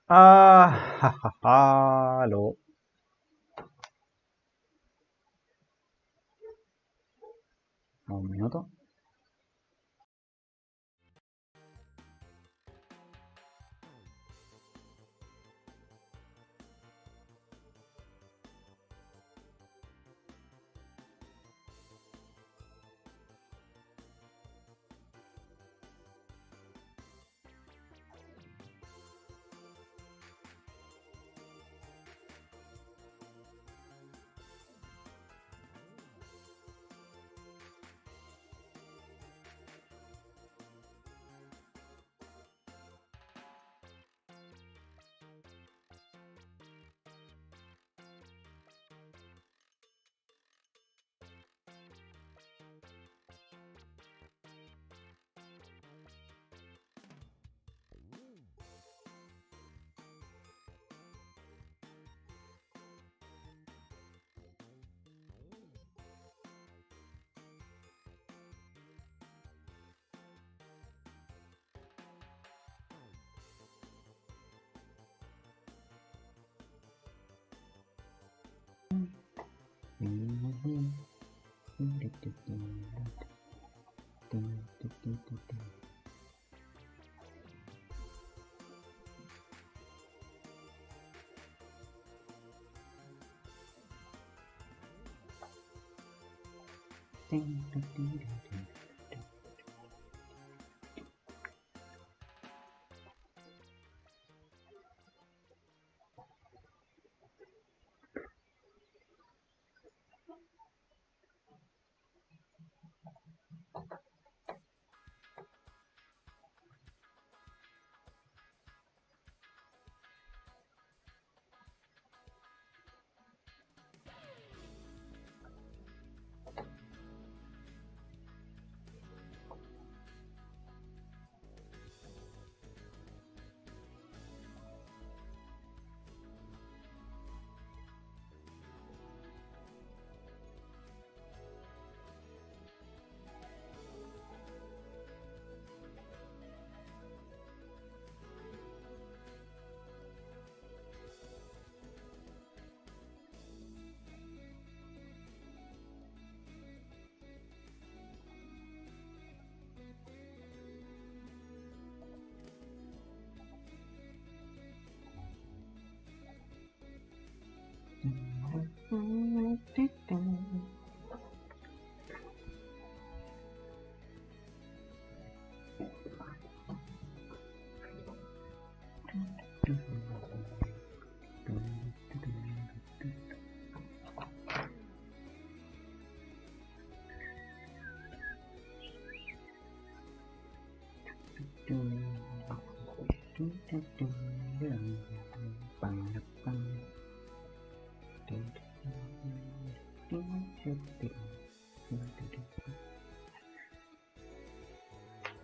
Ah, jajaja, aló. Un minuto.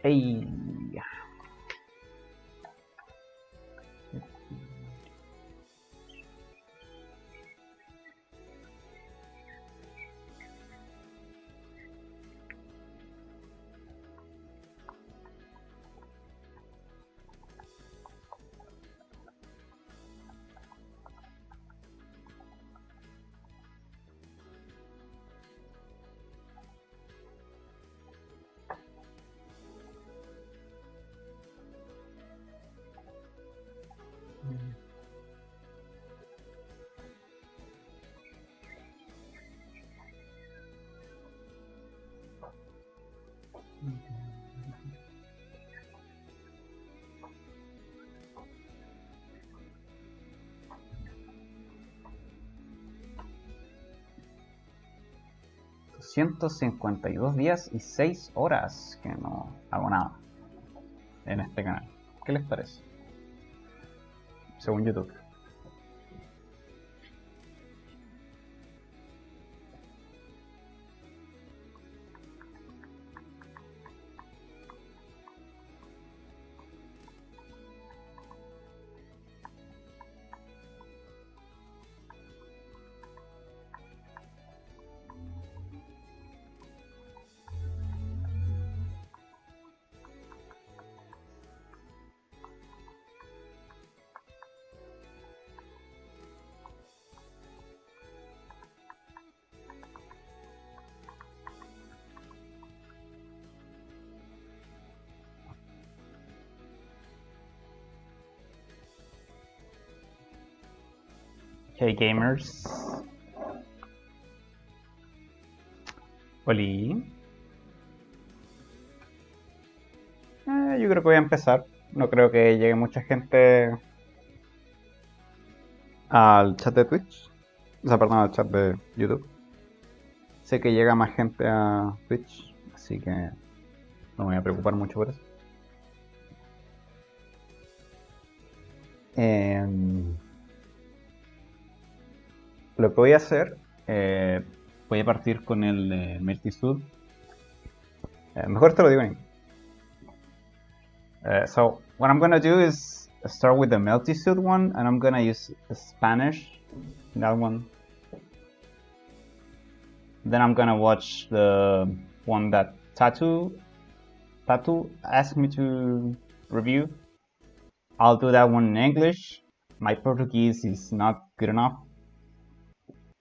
Ey. 152 días y 6 horas que no hago nada en este canal. ¿Qué les parece? Según YouTube. Hey gamers. Oli. Yo creo que voy a empezar. No creo que llegue mucha gente al chat de Twitch. O sea, perdón, al chat de YouTube. Sé que llega más gente a Twitch, así que no me voy a preocupar mucho por eso. Lo que voy a hacer, voy a partir con el multisud. Mejor te lo digo en inglés. So what I'm gonna do is start with the multisud one, and I'm gonna use Spanish in that one. Then I'm gonna watch the one that Tattoo asked me to review. I'll do that one in English. My Portuguese is not good enough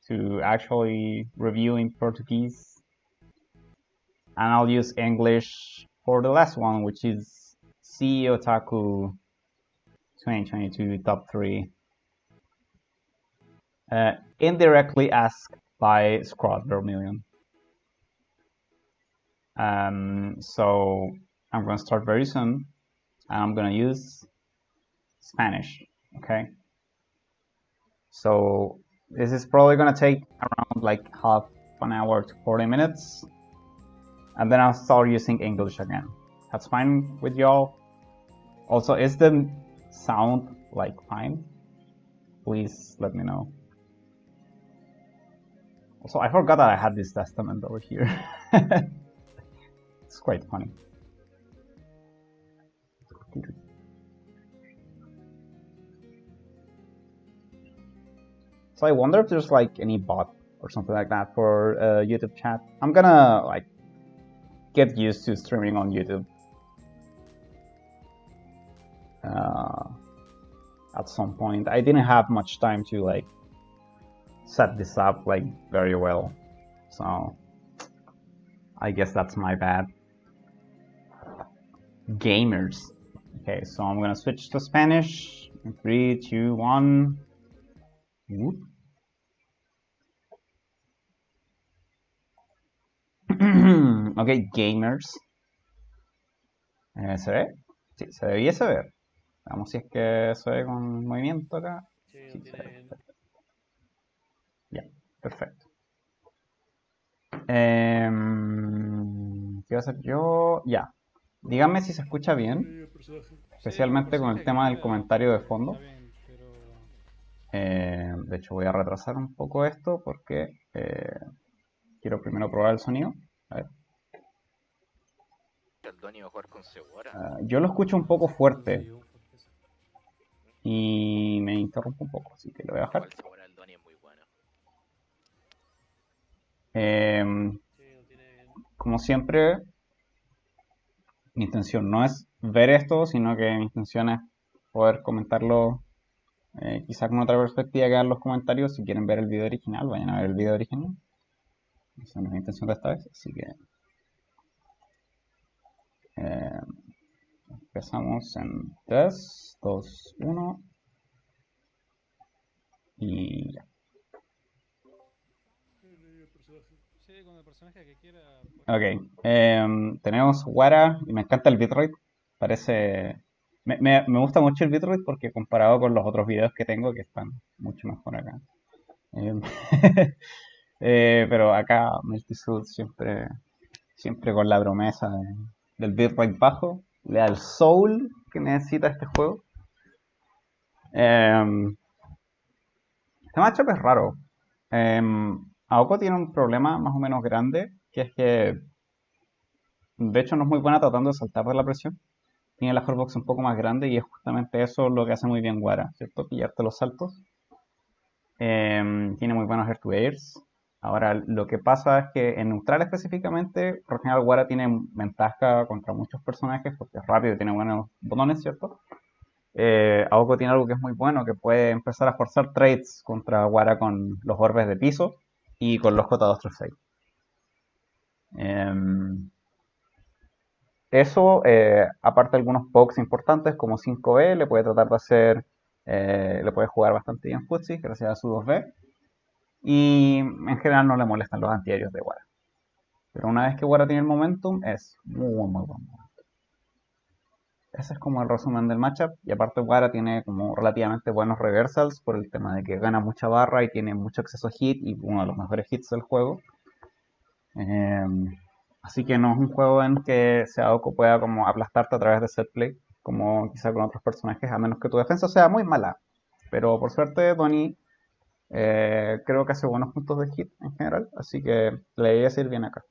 to actually review in Portuguese. And I'll use English for the last one, which is C Otaku 2022 top 3. Indirectly asked by Squad Vermilion. So I'm gonna start very soon, and I'm gonna use Spanish, okay? So this is probably gonna take around like half an hour to 40 minutes, and then I'll start using English again. That's fine with y'all? Also, is the sound like fine? Please let me know. Also, I forgot that I had this testament over here. It's quite funny. So I wonder if there's like any bot or something like that for YouTube chat. I'm gonna like get used to streaming on YouTube at some point. I didn't have much time to like set this up like very well, so I guess that's my bad. Gamers. Okay, so I'm gonna switch to Spanish. 3, 2, 1. Whoop. Ok, gamers. ¿Se ve? Sí, se debiese ver. Vamos si es que se ve con movimiento acá. Sí, se ve. Ya, perfecto. ¿Qué voy a hacer yo? Ya. Díganme si se escucha bien, especialmente con el tema del comentario de fondo. De hecho voy a retrasar un poco esto porque quiero primero probar el sonido. A ver. Yo lo escucho un poco fuerte y me interrumpe un poco, así que lo voy a bajar. Como siempre, mi intención no es ver esto, sino que mi intención es poder comentarlo quizá con otra perspectiva que dan los comentarios. Si quieren ver el video original, vayan a ver el video original. Esa no es mi intención de esta vez, así que empezamos en 3, 2, 1 y ya. Ok, tenemos Wara y me encanta el bitrate. Parece. Me gusta mucho el bitrate porque comparado con los otros videos que tengo, que están mucho mejor acá. Pero acá Multisud siempre con la promesa del bitrate bajo, le da el soul que necesita este juego. Este matchup es raro. Aoko tiene un problema más o menos grande, que es que de hecho no es muy buena tratando de saltar de la presión. Tiene la hardbox un poco más grande y es justamente eso lo que hace muy bien Wara, ¿cierto? Pillarte los saltos. Tiene muy buenos air to airs. Ahora, lo que pasa es que en neutral específicamente, por general Wara tiene ventaja contra muchos personajes porque es rápido y tiene buenos botones, ¿cierto? Aoko tiene algo que es muy bueno, que puede empezar a forzar trades contra Wara con los orbes de piso y con los J236. Eso, aparte de algunos pokes importantes como 5B, le puede tratar de hacer Le puede jugar bastante bien Futsi gracias a su 2B. Y en general no le molestan los antiaéreos de Wara. Pero una vez que Wara tiene el momentum, es muy bueno. Ese es como el resumen del matchup. Y aparte Wara tiene como relativamente buenos reversals por el tema de que gana mucha barra y tiene mucho acceso a hit y uno de los mejores hits del juego. Eh, Así que no es un juego en que Seaoko pueda como aplastarte a través de set play, como quizá con otros personajes, a menos que tu defensa sea muy mala. Pero por suerte Donnie creo que hace buenos puntos de hit en general, así que le debería ir bien acá.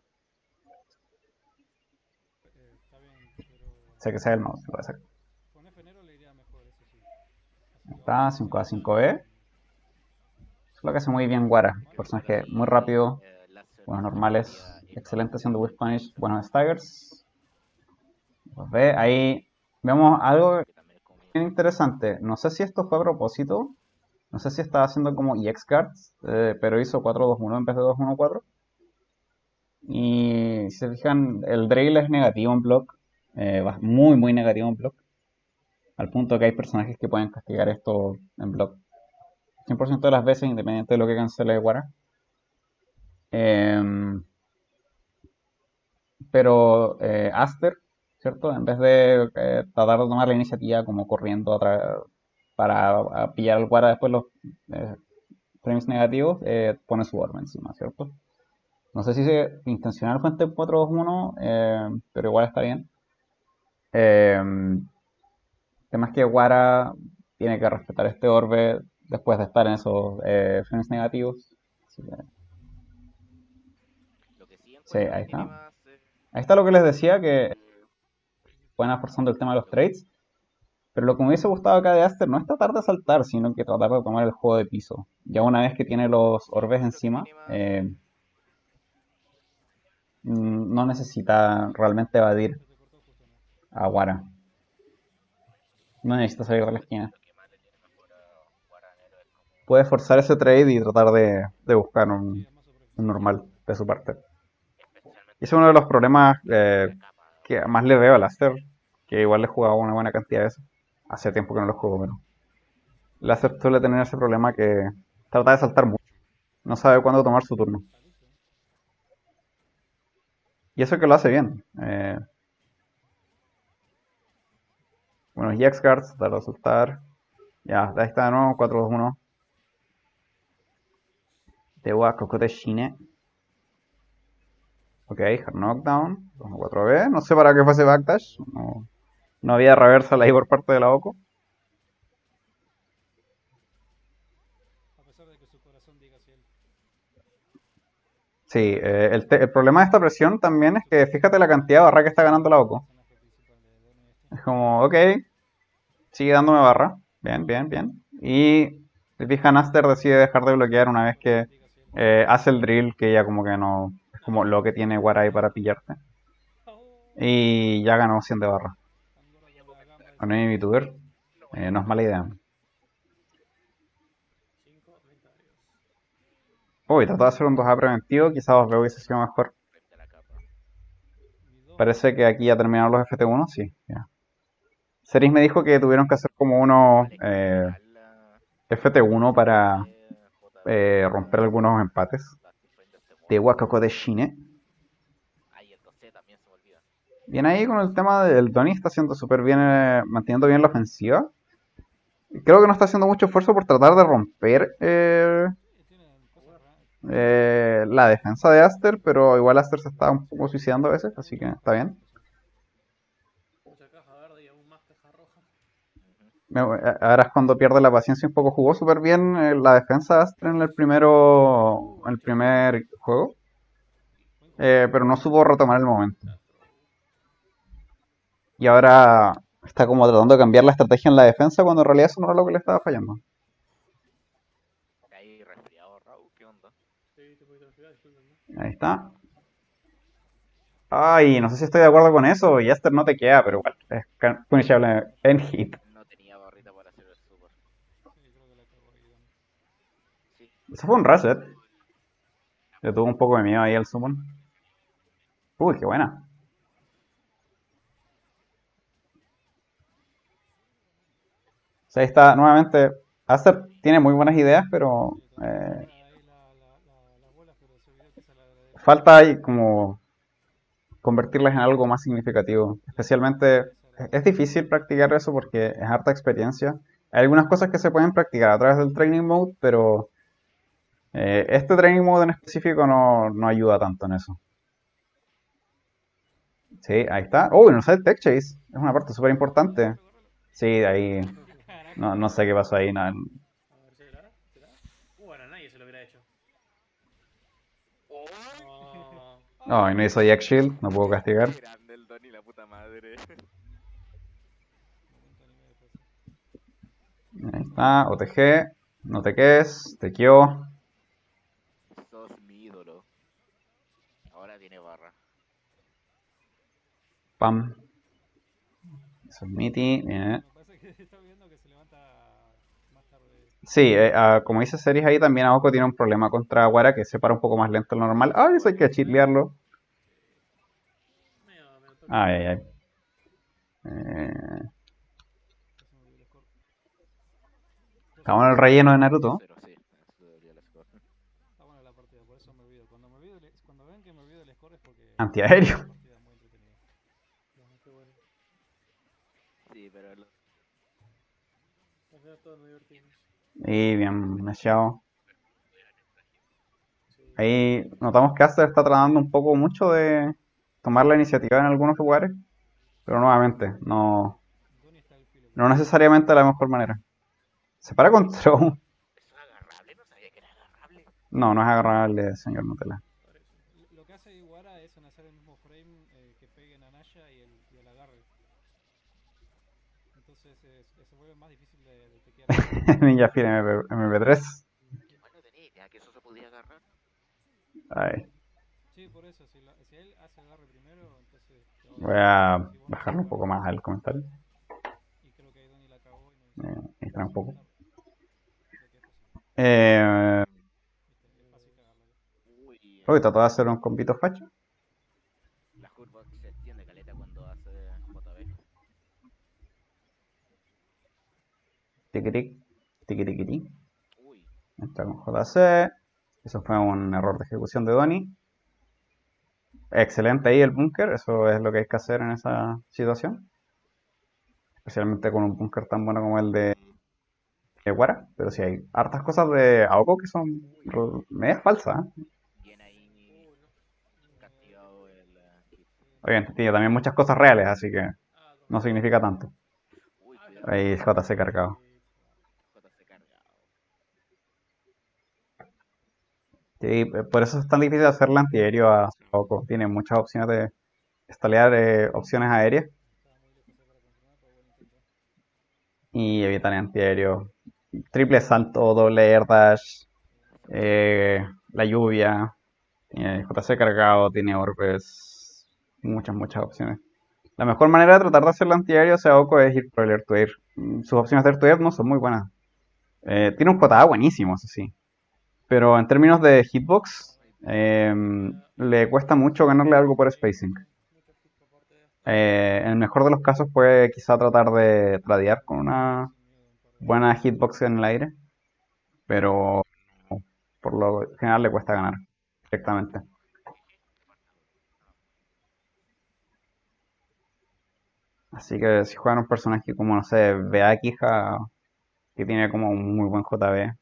Está bien, pero Sé que sea el mouse, lo voy a sacar. con F negro le iría mejor, eso sí. Así lo Está aguanta bien y 5A5B. Es lo que hace muy bien Wara. malo. Personaje muy rápido, buenos normales, excelente haciendo whiff punish, buenos staggers. Pues ve, ahí vemos algo bien interesante. No sé si esto fue a propósito. No sé si estaba haciendo como EX cards, pero hizo 4-2-1 en vez de 2-1-4. Y si se fijan, el Drail es negativo en block. Muy negativo en block. Al punto que hay personajes que pueden castigar esto en block 100% de las veces, independiente de lo que cancele Wara. Em, pero Aster, ¿cierto? En vez de tratar de tomar la iniciativa como corriendo para pillar al Wara después los eh, frames negativos, pone su orbe encima, ¿cierto? No sé si intencional fue en 4-2-1, pero igual está bien. El tema es que Wara tiene que respetar este orbe después de estar en esos frames negativos. Así que, sí, ahí está. Ahí está lo que les decía, que pueden forzando el tema de los trades. Pero lo que me hubiese gustado acá de Aster no es tratar de saltar, sino que tratar de tomar el juego de piso. Ya una vez que tiene los orbes encima, no necesita realmente evadir Se te cortó justo, ¿no? a Wara. No necesita salir de la esquina. Puede forzar ese trade y tratar de buscar Sí, un, es más sobre un eficiencia. normal de su parte. Y ese es uno de los problemas que más le veo al Aster, que igual le he jugado una buena cantidad de veces. Hace tiempo que no lo juego, pero el Acer suele tener ese problema que trata de saltar mucho. No sabe cuándo tomar su turno. Aviso. Y eso que lo hace bien. Bueno, EX Guards, darle a soltar. Ya, ahí está de nuevo, 4-2-1. Tewa Kokote Shine. Ok, Hard Knockdown. 2-4B. No sé para qué fue ese backdash. No, no había reversal ahí por parte de la Oko. A pesar de que su corazón diga si él. Sí, el problema de esta presión también es que fíjate la cantidad de barra que está ganando la El Oko. personaje principal de Donnie este. Es como, ok, sigue dándome barra. Bien, bien, bien. Y si fijan, Aster decide dejar de bloquear una Su vez que corazón diga si él. hace el drill, que ya como que no. Es como lo que tiene Warai para pillarte. Oh, Y ya ganó 100 de barra. Andorra como la gamba de Con un Sonic. VTuber, no es mala idea. Uy, trató de hacer un 2A preventivo, quizás os veo hubiese sido mejor. Mi 2B. Parece que aquí ya terminaron los FT1, sí. Ya. Seris me dijo que tuvieron que hacer como unos FT1 para romper algunos empates. De Wakako de Shine. Bien ahí con el tema del Donny, está haciendo súper bien, manteniendo bien la ofensiva. Creo que no está haciendo mucho esfuerzo por tratar de romper Sí, tienen cosas raras. la defensa de Aster, pero igual Aster se está un poco suicidando a veces, así que está bien. Ahora es cuando pierde la paciencia un poco. Jugó súper bien la defensa de Astra en el primer juego, Buen juego. pero no supo retomar el momento. Y ahora está como tratando de cambiar la estrategia en la defensa cuando en realidad eso no era lo que le estaba fallando. Ahí está. Ay, no sé si estoy de acuerdo con eso. Y Aster no te queda, pero igual. Es punishable en hit. Sí, creo que la cagó ahí Donnie. Eso fue un reset. Le tuvo un poco de miedo ahí al summon. Uy, qué buena. sea, ahí está, nuevamente, Aster tiene muy buenas ideas, pero Sí, controlar ahí las bolas, pero se olvidó que esa es la derecha. falta ahí como convertirlas en algo más significativo. Especialmente Esa es la es derecha. difícil practicar eso porque es harta experiencia. Hay algunas cosas que se pueden practicar a través del training mode, pero este training mode en específico no ayuda tanto en eso. Sí, ahí está. Oh, no sé, Tech Chase. Es una parte súper importante. Agárralo, agárralo. Sí, ahí Carajo. no sé qué pasó ahí. No, A ver, ¿será? ¿Será? Bueno, nadie se lo hubiera hecho. Oh. no, y no hizo Jack Shield, no puedo castigar. Qué grande el Don y la puta madre. Momento anime de fuerza. Ahí está, OTG. No te quedes, te queó. Sos mi ídolo. Ahora tiene barra. Pam. Eso es Mitty. Bien. Me parece que está viendo que se levanta más tarde. Sí, como dice Series ahí, también Aoko tiene un problema contra Wara que se para un poco más lento de lo normal. Ay, eso hay que chilearlo. Medio toque. Ay, ay, ay. Eh, Ya se me olvidó el score. 2 a Estamos en el 0. relleno de Naruto. 2-0, sí. Eso debería el score. Está buena la partida, por eso me olvido. Cuando ven que me olvido el score es porque Antiaéreo. la partida es muy entretenida. No, qué bueno. Sí, pero Al final todos nos divertimos. Y bien, mechado. Sí. Ahí notamos que Aster está tratando un poco mucho de tomar la iniciativa en algunos lugares, pero nuevamente, Donnie está al filo, no parece. necesariamente la mejor manera. Se para con Throw. ¿eso es agarrable? No sabía que era agarrable. No, no es agarrable, señor Nutella. Parece. Lo que hace Iwara es en hacer el mismo frame que peguen a Naya y el agarre. Entonces se vuelve más difícil de tequear a Naya. Ninja Fire MP3. Igual no tenía idea que eso se podía agarrar. Ay, Sí, por eso, si él hace agarre primero, entonces te va a voy ganar. a Si vos no haces bajarlo un poco agarre, más al comentario. y creo que ahí Donnie la cagó y no hizo Ahí está un poco. solucionar lo que es posible. Eh, Viste, es fácil cagarla ya. Uy, Hoy trató de hacer un combito facho. la curva se extiende caleta cuando hace JB. Tiquitic, tiquitiquiti. Uy, Entra con JC. Eso fue un error de ejecución de Donnie. Excelente ahí el búnker. Eso es lo que hay que hacer en esa situación. Especialmente con un búnker tan bueno como el de Wara. Pero sí hay hartas cosas de Aoko que son uy. medias falsas. ¿Eh? Bien ahí Uy, no. castigado el hit. Obviamente tiene también muchas cosas reales, así que Ah, no significa tanto. Uy, ah, cuidado ya. con Ahí ese JC cargado. JC cargado. Sí, por eso es tan difícil hacerle antiaéreo a Aoko. Tiene muchas opciones de estalear opciones aéreas Estaba muy lejos para confirmar, pero buen intento. y evitar antiaéreo. Triple salto, doble air dash, la lluvia, tiene JC cargado, tiene orbes, muchas opciones. La mejor manera de tratar de hacer el antiaéreo a Aoko es ir por el air to air. Sus opciones de air to air no son muy buenas. Tiene un JA buenísimo, eso sí. Pero en términos de hitbox, le cuesta mucho ganarle algo por spacing. Mucho hit por parte de Aster. En el mejor de los casos puede quizá tratar de tradear con Puede una ir sin miedo un par de veces. buena hitbox en el aire, pero por lo general le cuesta ganar directamente. Así que si juegan un personaje como, no sé, Beakija, que tiene como un muy buen JB,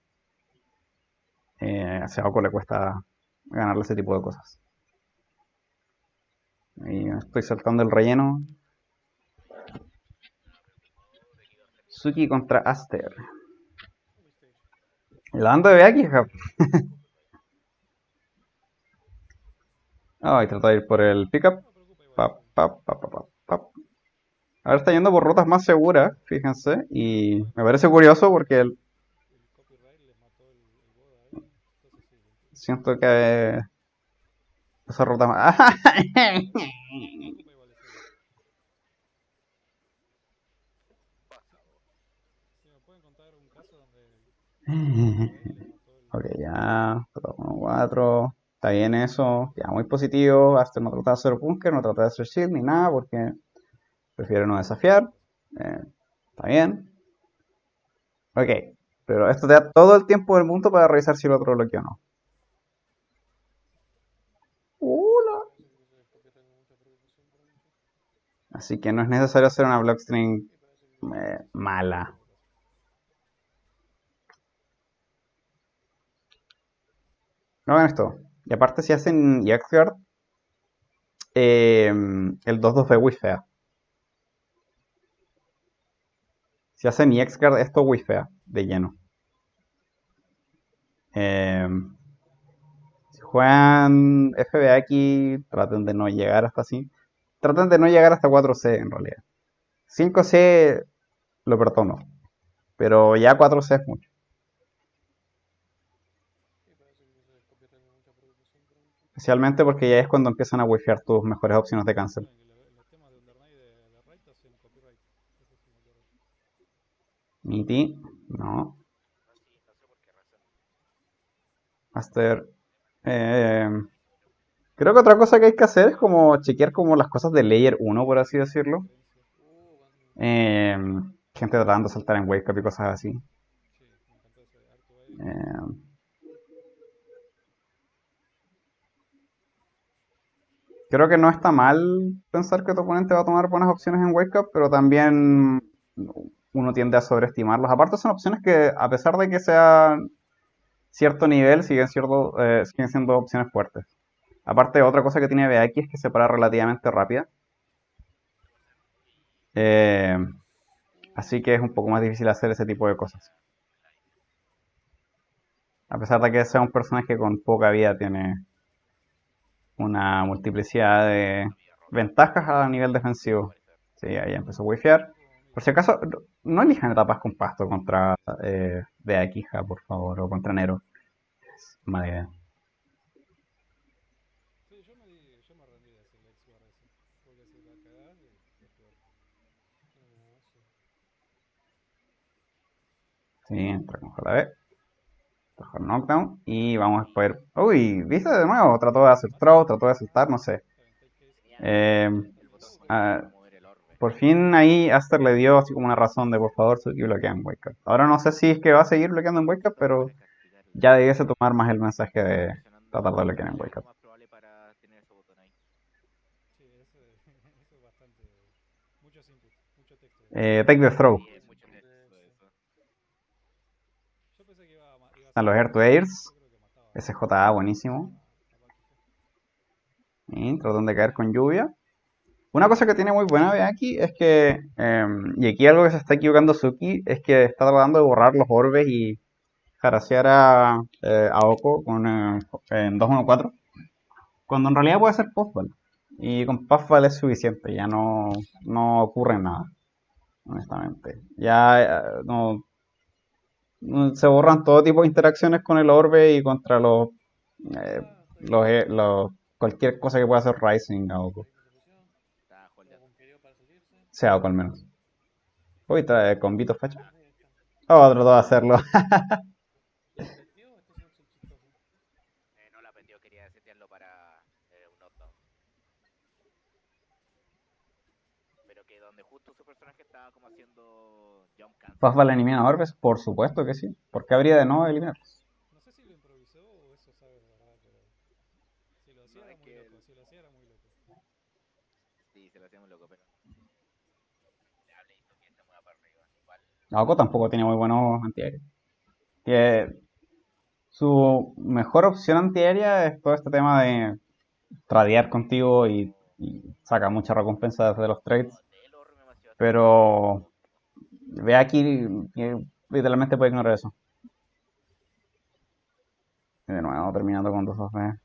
a Seaco le cuesta ganarle ese tipo de cosas. Y estoy saltando el relleno. Suki contra Aster. Uy, stage. La banda de Beakija. Ah, y trata de ir por el pickup. No me preocupa igual Pap, eso. pap, pap, pap, pap. Ahora está yendo por rutas más seguras, fíjense. Y me parece curioso porque El copyright les mató el boda ahí. Entonces sí, lo entiendo. siento que esa ruta más... No me preocupa igual eso. Si, si me pueden contar un caso donde el copyright les mató Ok, el boda. ya. 1-4. Está bien eso. Ya, muy positivo. Aster no trata de hacer búnker, no trata de hacer shield ni nada porque prefiere no desafiar. Está bien. Ok, pero esto te da todo el tiempo del mundo para revisar si el otro bloqueó o no. Hola. Parece que se copió, tengo mucha preocupación por mucho. Así que no es necesario hacer una blockstring Y parece que se copió en mala. todo caso. No hagan esto. Y aparte si hacen EXGuard, el 2-2 wifea. Si hacen EXGuard, esto wifea de lleno. Eh, si juegan FBX, traten de no llegar hasta así. Traten de no llegar hasta 4C en realidad. 5C lo perdono, pero ya 4C es mucho. Y parece que se copió, tengo mucha preocupación por mucho. Especialmente porque ya es cuando empiezan a wifear tus mejores opciones de cancel. Saben que los temas de Undernight de Raid hacen copyright. Eso sí me acuerdo. Niti, no. No, sí, no sé por qué razón. Master. Eh, Creo que otra cosa que hay que hacer es como chequear como las cosas de layer 1, por así decirlo. Referencia. Eh, Gente tratando de saltar en wake up y cosas así. Sí, me encantó ese Arto ahí. Eh, Creo que no está mal pensar que tu oponente va a tomar buenas opciones en wake up, pero también uno tiende a sobreestimarlos. Aparte son opciones que, a pesar de que sean cierto nivel, siguen siendo opciones fuertes. Aparte, otra cosa que tiene BX es que se para relativamente rápida. Eh, Así que es un poco más difícil hacer ese tipo de cosas. A pesar de que sea un personaje con poca vida, tiene una multiplicidad de Vida roja. ventajas a nivel Sí, al defensivo. parecer. Sí, ahí empezó a wifear. Por si acaso, no elijan etapas con pasto contra Beakija, por favor, o contra Nero. Es mala idea. Sí, yo me rendí de ese Lex Guard ese. Porque si la cagás, es peor. Sí. Sí, entra con JB. Mejor knockdown. Y vamos a poder. Uy, ¿viste de nuevo? Trató de hacer ¿Mata? throw, trató de saltar, no sé. Está bien, take case. Tenía Eh, el botón ¿Cómo Q ah, para mover el orbe. por fin ahí Aster le dio así como una razón de por favor Suki bloquea en Wake Up. Ahora no sé si es que va a seguir bloqueando en Wake Up, Todo pero para castigar el ya daño. debiese tomar más el mensaje Estaba de tratar de presionando bloquear en H Wake lo Up. más probable para tener ese botón ahí. Sí, eso es bastante. Muchos inputs, mucho texto ahí. Take the throw. Sí, es mucho texto Sí. eso. Yo pensé que iba a A ser los más Air to fácil, pero Airs. yo creo que SJA mataba buenísimo. a Bakija. Y tratan de caer con lluvia. Una cosa que tiene muy buena de aquí es que, y aquí algo que se está equivocando Suki, es que está tratando de borrar los orbes y harasear a Oko en 2-1-4, cuando en realidad puede ser puffball. Y con puffball es suficiente, ya no ocurre nada, honestamente. Ya se borran todo tipo de interacciones con el orbe y contra eh, Está diciendo que está cualquier cosa que pueda hacer Rising a Oko. break de solución. Estaba Lo holdeando. bunkerió para salirse. Sea Oko al menos. Uy, trae con Vito Facha. Ahí está. Oh, trató de hacerlo. ¿La petió? Está haciendo el chistoso. No la pendió, quería setearlo para un knockdown. Pero que donde justo su personaje estaba como haciendo jump cancel. ¿Puffball elimina orbes? Por supuesto que sí. ¿Por qué habría de no eliminarlos? No sé si lo improvisó o eso sabe de verdad, pero si lo hacía No era es muy que loco, si lo hacía era muy loco. sí, se lo hacía muy loco, pero le hable hizo que se mueva para arriba. Igual, Oko tampoco tiene muy buenos antiaéreos. Que su mejor opción antiaérea es todo este tema de tradear contigo y saca mucha recompensa desde los no, trades. del orbe me vació hasta el orbe. Pero ve aquí que literalmente puede ignorar eso. Y de nuevo, terminando con 2-2B.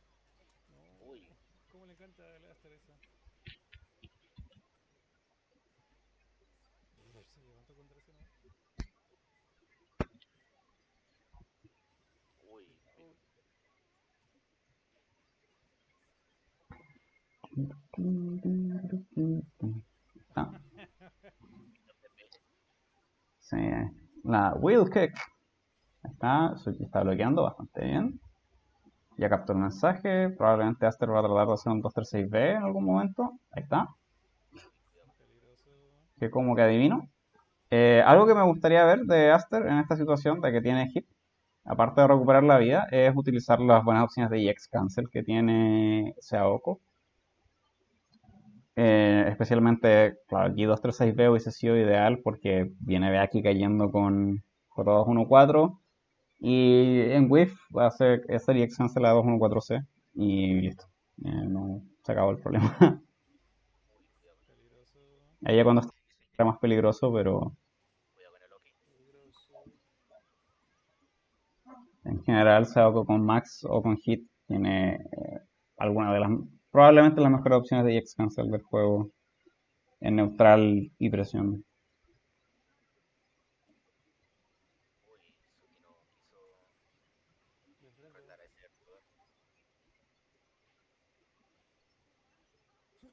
Uy, No, cómo le encanta hacer esa. Se levantó contra ese nomás. uy, Uy, Ah, sí, la Wheel Kick. Está, Suki está bloqueando bastante bien. Ya captó el mensaje. Probablemente Aster va a tratar de hacer un 2-3-6B en algún momento. Ahí está. peligroso. Que como que adivino. Algo que me gustaría ver de Aster en esta situación, de que tiene hit, aparte de recuperar la vida, es utilizar las buenas opciones de EX Cancel que tiene Seaoko. Especialmente, claro, aquí 2-3-6B hubiese sido ideal porque viene Beaki cayendo con J214 y en Whiff va a hacer EX Cancel a 214C y listo. No, se acabó el problema. Peligroso. Ella cuando está era más peligroso, pero Cuidado con el Loki. Peligroso. en general Seaoko con Max o con Hit tiene alguna de las, probablemente las mejores opciones de EX Cancel del juego en neutral y presión. Uy, Suki no quiso De frente. retar a ese Arthur.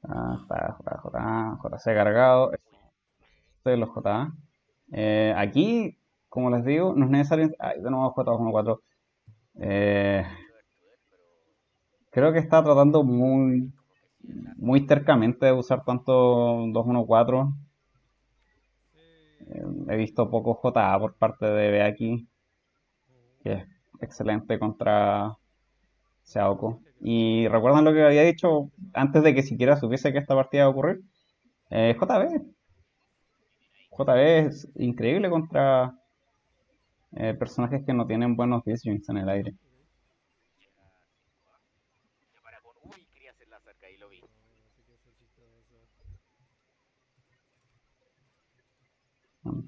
Está JC cargado, este de los JA. Aquí, como les digo, no es necesario. Ay, de nuevo J214. Eh, Mucho Arthur, pero Creo que está tratando como que si el Arthur muy tercamente de usar tanto 214. Sí. He visto poco JA por parte de Beaki, que es excelente contra No, pero Seaoko. decirle que no se Y mate. recuerdan lo que había dicho Que se mate. antes de que siquiera supiese que esta partida iba a ocurrir. JB. JB es increíble contra personajes que no tienen buenos disjoints en el aire. Ok. llega 5A. Ya para con. Uy, quería hacer la cerca y lo vi. No, se quedó ser chistoso.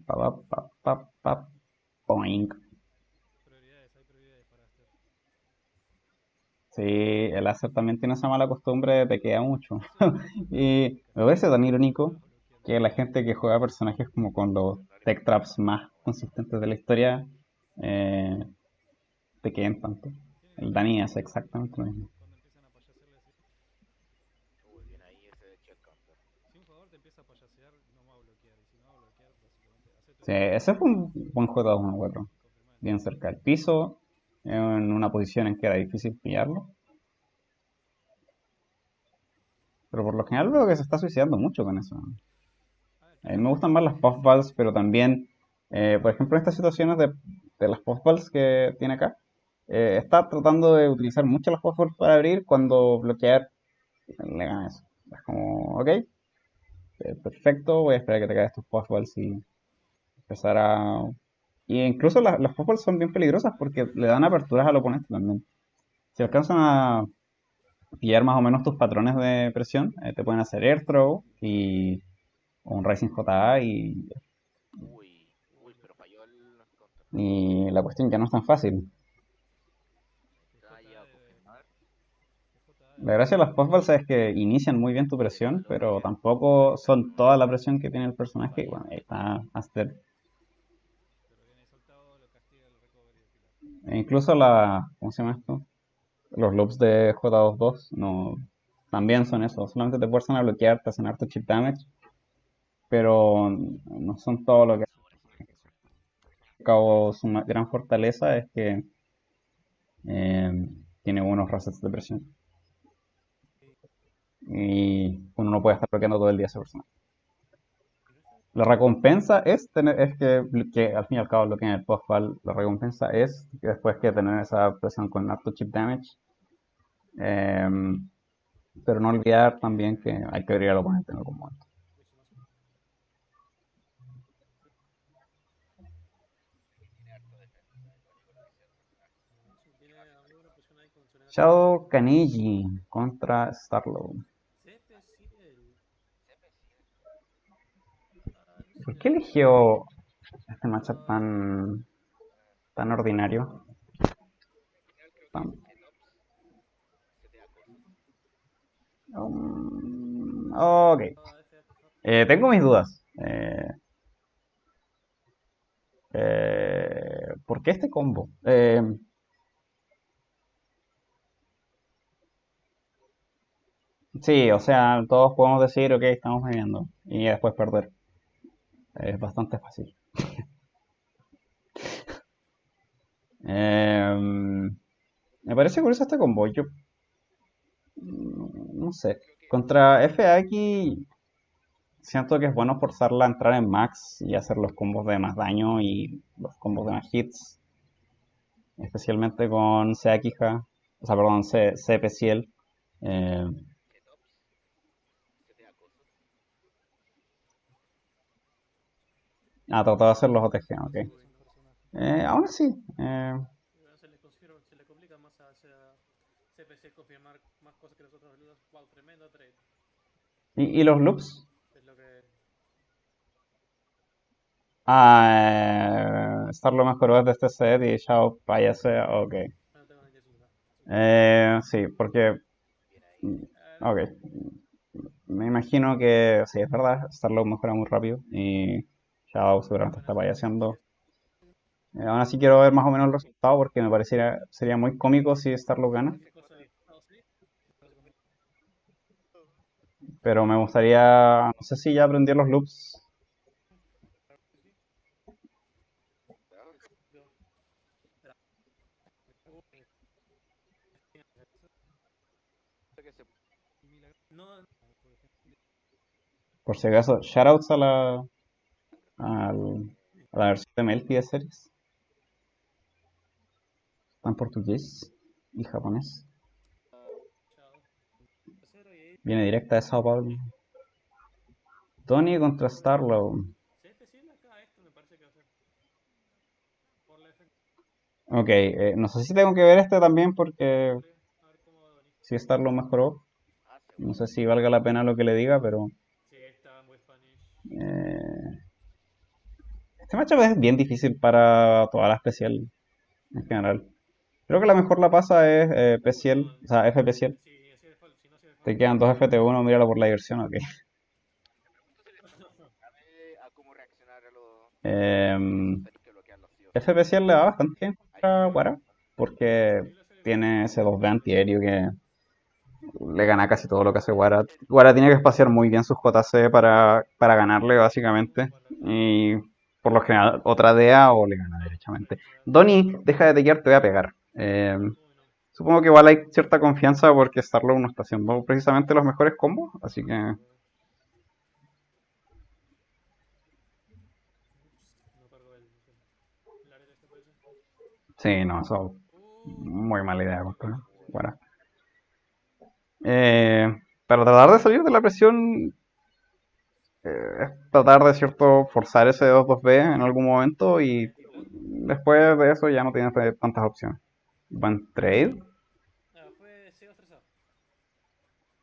Pa, pa, pa, pa, pa, poink. Prioridades, hay prioridades para Aster. Sí, el láser también tiene esa mala costumbre de te queda mucho. Eso es lo mejor de Y Mónica, me que parece tan siempre te irónico vas bloqueando. que la gente que juega personajes como con los Cerrar y tech poner traps la más aguanta. consistentes de la historia eh, te queden tanto. Tienen El que tener Dani hace cuidado exactamente lo mismo. cuando empiezan a payasearle así. Uy, bien ahí ese de check counter. Si un jugador te empieza a payasear, no va a bloquear. Y si no va a bloquear, básicamente, hace tu Sí, equipo ese fue un y buen juego de 1-4. confirma el Bien triunfo. cerca del piso, en una posición en que era difícil pillarlo. Pero por lo general veo que se está suicidando mucho con eso. A ver, A mí tiene me buena gustan más las estrategia. puffballs, pero también, por ejemplo, en estas situaciones de las puffballs que tiene acá, está tratando de utilizar mucho las puffballs para abrir cuando bloquear le gana eso. Es como, ok, perfecto, voy a esperar a que te caigas tus puffballs y empezar a... Y incluso las puffballs son bien peligrosas porque le dan aperturas al oponente también. Si alcanzan a pillar más o menos tus patrones de presión, te pueden hacer air throw y o un Rising JA Uy, pero falló el counter. y la cuestión ya no es tan fácil. Es Ah, JA ya, pues. A ver, es JA de La gracia de las repente. puffballs es que inician muy bien tu presión, al otro pero bien. tampoco son toda la presión que tiene el personaje. Y Falla. bueno, ahí está Aster. Pero viene soltado, lo castiga el recovery del pilar. E incluso ¿cómo se llama esto? Los loops de J22 no, también son eso, solamente te fuerzan a bloquear, te hacen harto chip damage, pero no son todo lo que al cabo su gran fortaleza es que eh, tiene buenos resets de presión y uno no puede estar bloqueando todo el día a esa persona. La recompensa es que al fin y al cabo bloqueen el postball, la recompensa es que después que tener esa presión con harto chip damage, eh, pero no olvidar también que hay que abrir al oponente en algún momento. Tiene harto defensa, es lo único que sé del personaje. Sí, tiene a muy buena presión ahí con Serena Chaos. Shadow Kaniji contra Starlow. Cepe Ciel. CP sí. Ah, no sé ¿Por qué qué decir. eligió este matchup Ah, tan ordinario? En general creo que Tan- setups setea cosas. ok. F, F. Tengo mis dudas. ¿Por qué este combo? Sí, o sea, todos podemos decir, ok, estamos viviendo y después perder. Es bastante fácil. Me parece curioso este combo. Yo no sé. Creo que Contra FX siento que es bueno forzarla a entrar en max y hacer los combos de más daño y los combos de más hits, especialmente con Seakija, o sea, perdón, CP Ciel. Eh, Setups, se te acoso. Trató de hacer los OTG, ok. Sí, es un personaje. Aún así, Se le complica más a CPC confirmar más cosas que los otros boludos. Wow, tremendo trade. ¿y los loops? Es lo que. Starlo mejoró desde este set y Shao Payase, ok. No tengo ni que decir. Sí, porque, Bien ahí. mm, ok, me imagino que, sí, es verdad, Starlo mejora muy rápido y Shao seguramente está payaseando. Aún así quiero ver más o menos el resultado porque me pareciera, sería muy cómico si Starlo gana, Ese juego de pero me gustaría, no sé si ya aprendí los loops. verdad, que se No, Por si acaso, shoutouts a la versión de Melty de series. Está en portugués y japonés. chao. Cero y ahí. Viene directa de Sao Paulo. Tony contra Starlow. Si es especial acá, esto me parece que va a ser. Por la efecto. Ok, no sé si tengo que ver este también porque A ver cómo va Donny. si Starlow mejoró. hace No bueno. sé si valga la pena lo que le diga, pero Sí, está muy Spanish. eh, este matchup es bien difícil para toda la especial en general. Creo que la mejor la pasa es PCL, No. o sea, FPCL. Sí, así de falta. Si no, así de Te falta. quedan dos FT1, míralo por la diversión, ok. Me pregunto si le estamos a ver a cómo reaccionar a los esos Em, tenéis que bloquearlos sí o sí. FPCL le va bastante bien Ahí contra va. Wara, porque Sí, lo sé, tiene ese 2B lo sé. antiaéreo que le gana casi todo lo que hace Wara. Wara tiene que espaciar muy bien sus JC para ganarle, básicamente. Y por lo general, otra DEA o le gana derechamente. Donny, deja de tequear, te voy a pegar. Uy, no. Supongo que igual hay cierta confianza porque Starlow no está haciendo precisamente los mejores combos, así que Ups, no cargo el área de este parece. sí, no, eso muy mala idea No contra cargo ese parece. Wara. Para tratar de salir de la presión, es tratar de cierto forzar ese 2-2B en algún momento y después de eso ya no tienes tantas opciones. Buen trade. Fue C2 3A.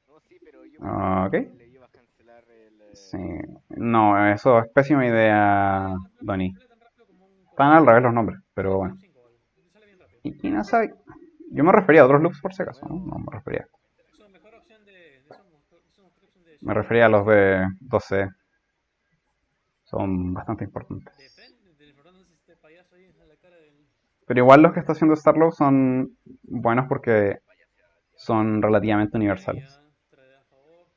No, sí, pero yo pensé que Ok. le ibas a cancelar el. Sí. No, eso es pésima idea, Donny. Sale tan rápido como un Están al revés cortado. los nombres, Sale pero como bueno. un 5 o algo. Sale bien rápido. Y no sabe. Yo me refería a otros loops por si De acaso, ¿no? No nuevo, me refería. Es una mejor opción de. Es una mejor opción de Me Shao. refería a los de 12. Son bastante importantes. De frente, de informándose este payaso ahí en la cara del. Pero igual los que está haciendo Starlow son buenos porque payaseada, tío. son relativamente universales. Media, trae a favor.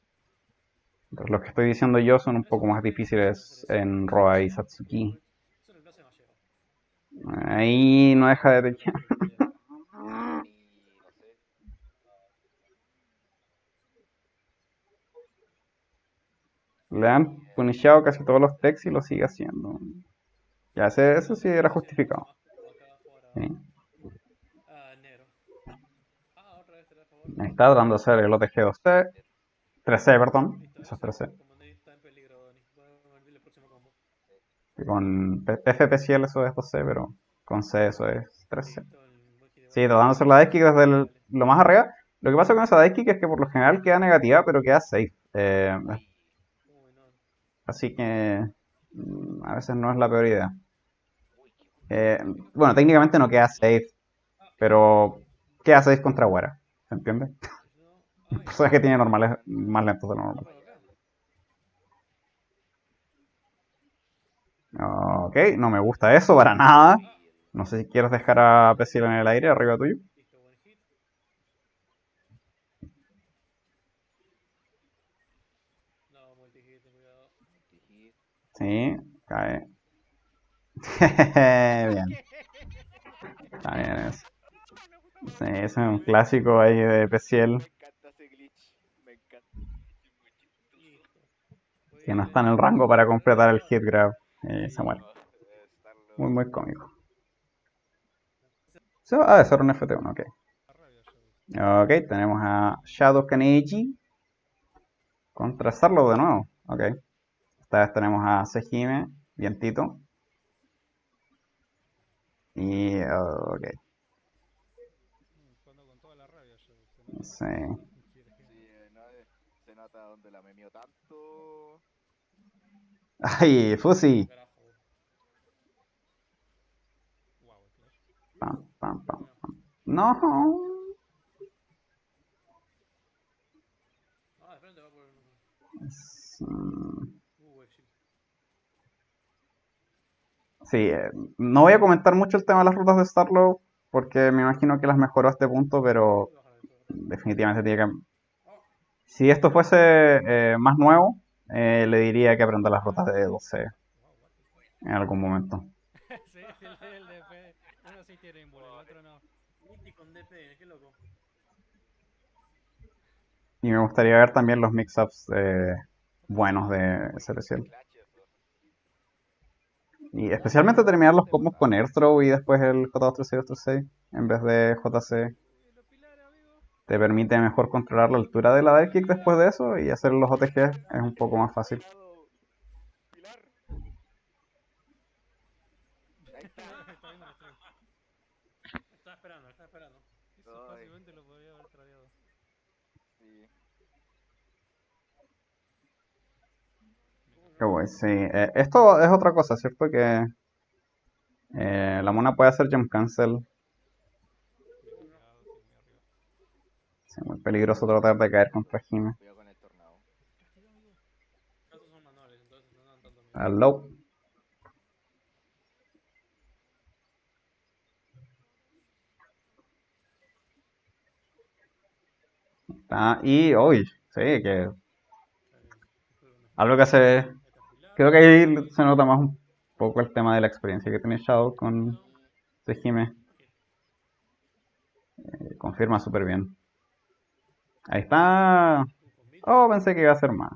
Entonces, los que estoy diciendo yo son un Eso poco no más fue eso no fue difíciles de Ciel, en eso fue Roa y de. Satsuki. Eso en el clase más lleva. Ahí no deja de tequear. Donny, no sé. Le han punishado casi todos los techs y lo sigue haciendo. Ya, ese No, sí pues sí, era no sería mucho justificado. más cómodo acá jugar Sí. a negro. Otra vez te da a favor. Está tratando de hacer el OTG 2C, 3C, perdón. Listo, Eso es ese 3C. comando ahí está en peligro, Donny. Voy a mover el próximo combo. Y con FPCL eso es 2C, pero con C eso es 3C. Listo, el buen hit Sí, igual. tratando de hacer la deck desde lo más arriba. Lo que pasa con esa deck es que por lo general queda negativa, pero queda safe. Uy, Uy, no. Así que a veces no es la peor idea. uy, qué bueno. Eh, bueno, técnicamente no queda safe, pero queda safe contra Wara. ¿Se entiende? No. El Ay, personaje tiene Está normales jugando más lentos de lo no normal. juego acá. Ok, no me gusta eso para nada. uy, el. No sé si quieres dejar a Pesil en el aire arriba tuyo. Listo, buen hit. No, multi-hit, ten cuidado. Multi-hit. Sí, cae. Bien, está bien eso. Una puta Sí, madre. ese es un clásico ahí de Pesiel. Me encanta ese glitch. Me encanta ese glitch, es muy chistoso. Listo. que no está en el rango para completar el hit grab, se muere. Estarlo. Muy, muy cómico. Se va a ser un FT1, ok. La rabia ya, Ok, tenemos a Shadow Kaneki contra Sarlo de nuevo. Ok. Esta vez tenemos a Sejime, Vientito. Y. Ok. Cuando con toda la rabia ya, se nota Sí. que quiere. Sí, no, se nota donde la memió tanto. ¡Ay, Fusi! Carajo. Wow, el flash. Pam, pam, pam, Bueno, pam. No. de frente va por. Mm, Wave shield. Sí, no voy a comentar mucho el tema de las rutas de Starlow porque me imagino que las mejoró a este punto, pero Bajar de todo. definitivamente tiene que. Oh, Si esto fuese más nuevo, le diría que aprenda las rutas de 12 wow, what the fuck. en algún momento. Sí, el DP. Uno sí tiene ímbole, el otro no. Niti con DP, qué loco. Y me gustaría ver también los mix-ups buenos de Uy, SPCL. clutch eso. Y especialmente terminar los combos con Airthrow y después el J236 en vez de JC. Los pilares, amigo. Te permite mejor controlar la altura de la dive kick después de eso y hacer los OTG es un poco más fácil. Pilar. Ahí está. Está viendo el stream. Está esperando, está esperando. Eso Ay, fácilmente lo podría haber tradeado. sí. Qué guay, sí. Esto es otra cosa, ¿cierto? Que la mona puede hacer jump cancel. Demasiado, sí, muy arriba. Sí, muy peligroso tratar de caer contra Jime. Cuidado con el tornado. Castigado, amigo. Estos son manuales, entonces no dan tanto miedo. Hello. Y hoy, sí, que algo que hace. Creo que ahí se nota más un poco el tema de la experiencia que tiene Shadow con Sejime. Confirma súper bien. Ahí está. Oh, pensé que iba a ser más.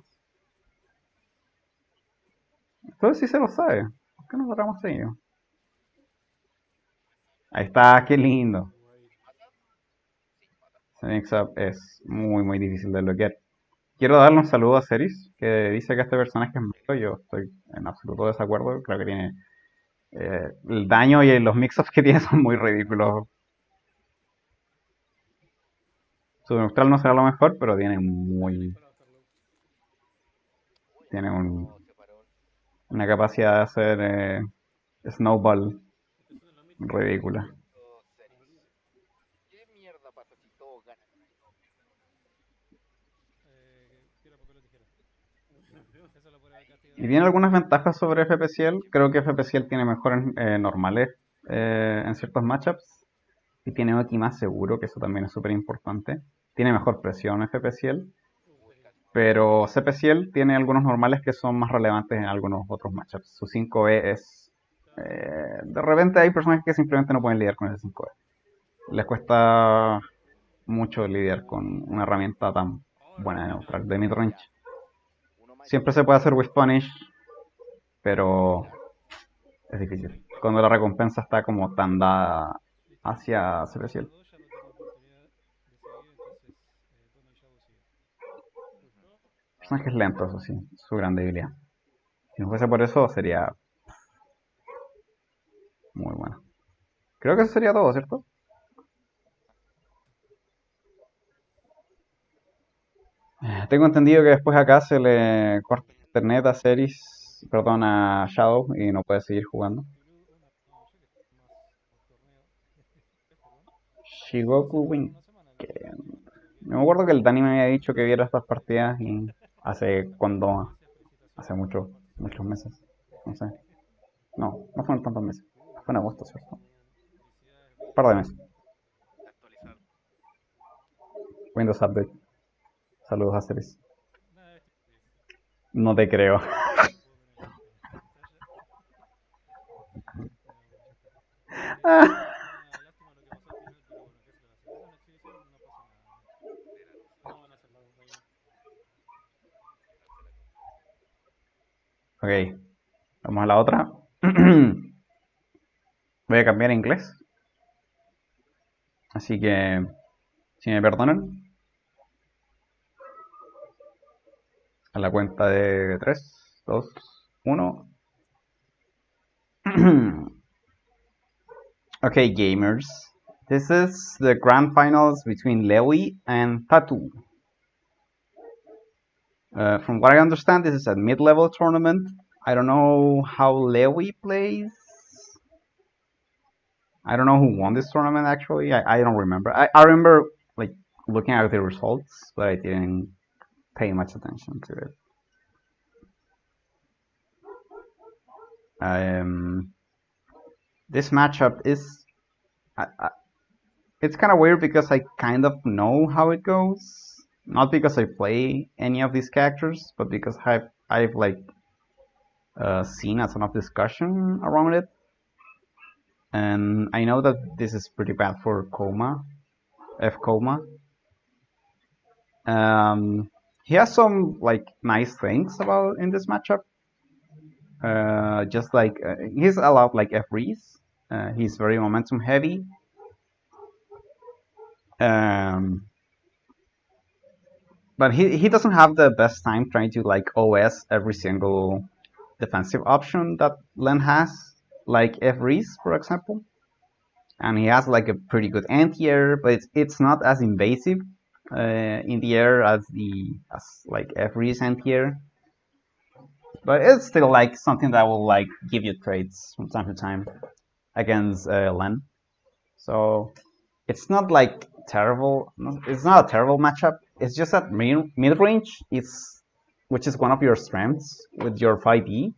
Entonces sí se lo sabe. ¿Por qué no lo hagamos seguido? Ahí está, qué lindo. Ese mix-up es muy, muy difícil de bloquear. Quiero darle un saludo a Ceris, que dice que este personaje es malo. Yo estoy en absoluto desacuerdo. Creo que tiene. El daño y los mix-ups que tiene son muy ridículos. Su neutral no será lo mejor, pero tiene muy. Uy, Tiene no, se paró. una capacidad de hacer snowball ridícula. Oh, series. ¿Qué mierda pasa si todos ganan? Piedra, papel o tijera. Eso lo podría haber castigado. Y tiene algunas ventajas sobre FPCL. Creo que FPCL tiene mejores normales en ciertos matchups. Y tiene Oki más seguro, que eso también es súper importante. Tiene mejor presión FPCL. Uy, casi. Pero CPCL tiene algunos normales que son más relevantes en algunos otros matchups. Su 5E es. De repente hay personajes que simplemente no pueden lidiar con el 5E. Les cuesta mucho lidiar con una herramienta tan buena de neutral, de midrange. Ya. Uno más. Siempre se puede hacer with punish, pero es difícil. Cuando la recompensa está como tan dada hacia CPCL. Los dos ya no tienen oportunidad de seguir, entonces Dono y Shadow siguen. Personajes lentos, eso sí, su gran debilidad. Si no fuese por eso, sería muy bueno. Creo que eso sería todo, ¿cierto? Tengo entendido que después acá se le corta el internet a Ceris, perdón, a Shadow y no puede seguir jugando. No, ya que está más torneo. Perdón. Shigoku Cerraron Win. una semana el torneo, o sea que. Me acuerdo que el Dani me había dicho que viera estas partidas y hace cuando, Gracias, hace felicitaciones por muchos, participar. muchos meses. No sé. No, no fueron tantos meses. Fue en agosto, ¿cierto? Felicidades, Un par de meses. Actualizar. Windows Update. Saludos a Ceres. Nada, es. No te creo. No puedo ver en pantalla. Pero bueno, ya está. Lástima, lástima lo que pasó al final, pero bueno, ¿qué se le va a hacer? Es una exhibición, no pasa nada. No van a hacer la 2 ahí. Dejársela como. Ok, vamos a la otra. Voy a cambiar a inglés. Así que, si me perdonan, a la cuenta de 3, 2, 1. Okay, gamers. This is the grand finals between Lewy and Tatu. From what I understand, this is a mid-level tournament. I don't know how Lewy plays. I don't know who won this tournament actually. I don't remember. I remember like looking at the results, but I didn't pay much attention to it. This matchup is it's kind of weird because I kind of know how it goes. Not because I play any of these characters, but because I've like seen a ton of discussion around it, and I know that this is pretty bad for Coma, F-Coma. He has some like nice things about in this matchup. Just like he's a lot like F-Reese. He's very momentum heavy. But he doesn't have the best time trying to like OS every single defensive option that Len has, like F-Reese, for example. And he has like a pretty good anti-air, but it's not as invasive in the air as like F-Reese anti-air. But it's still like something that will like give you trades from time to time against Len. So it's not like terrible. It's not a terrible matchup. It's just that mid range is, which is one of your strengths with your 5e,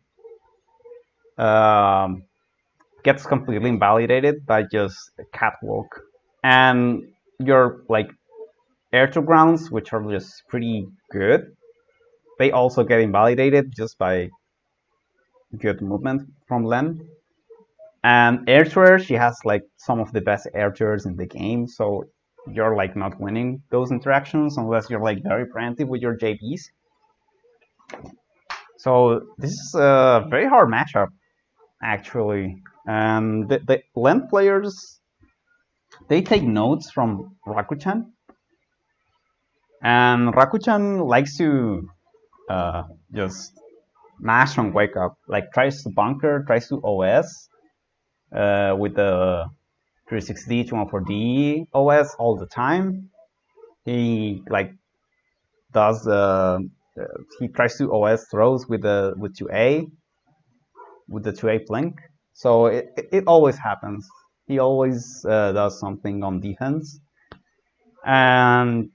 gets completely invalidated by just catwalk, and your like air to grounds, which are just pretty good, they also get invalidated just by good movement from Len. And air to air, she has like some of the best air to airs in the game, so you're like not winning those interactions unless you're like very preemptive with your JBs. So this is a very hard matchup, actually. And the Len players, they take notes from Rakuchan, and Rakuchan likes to just mash and wake up, like tries to bunker, tries to OS with the 360D, 214D OS all the time. He like does he tries to OS throws with 2A, with the 2A flank. So it always happens. He always does something on defense and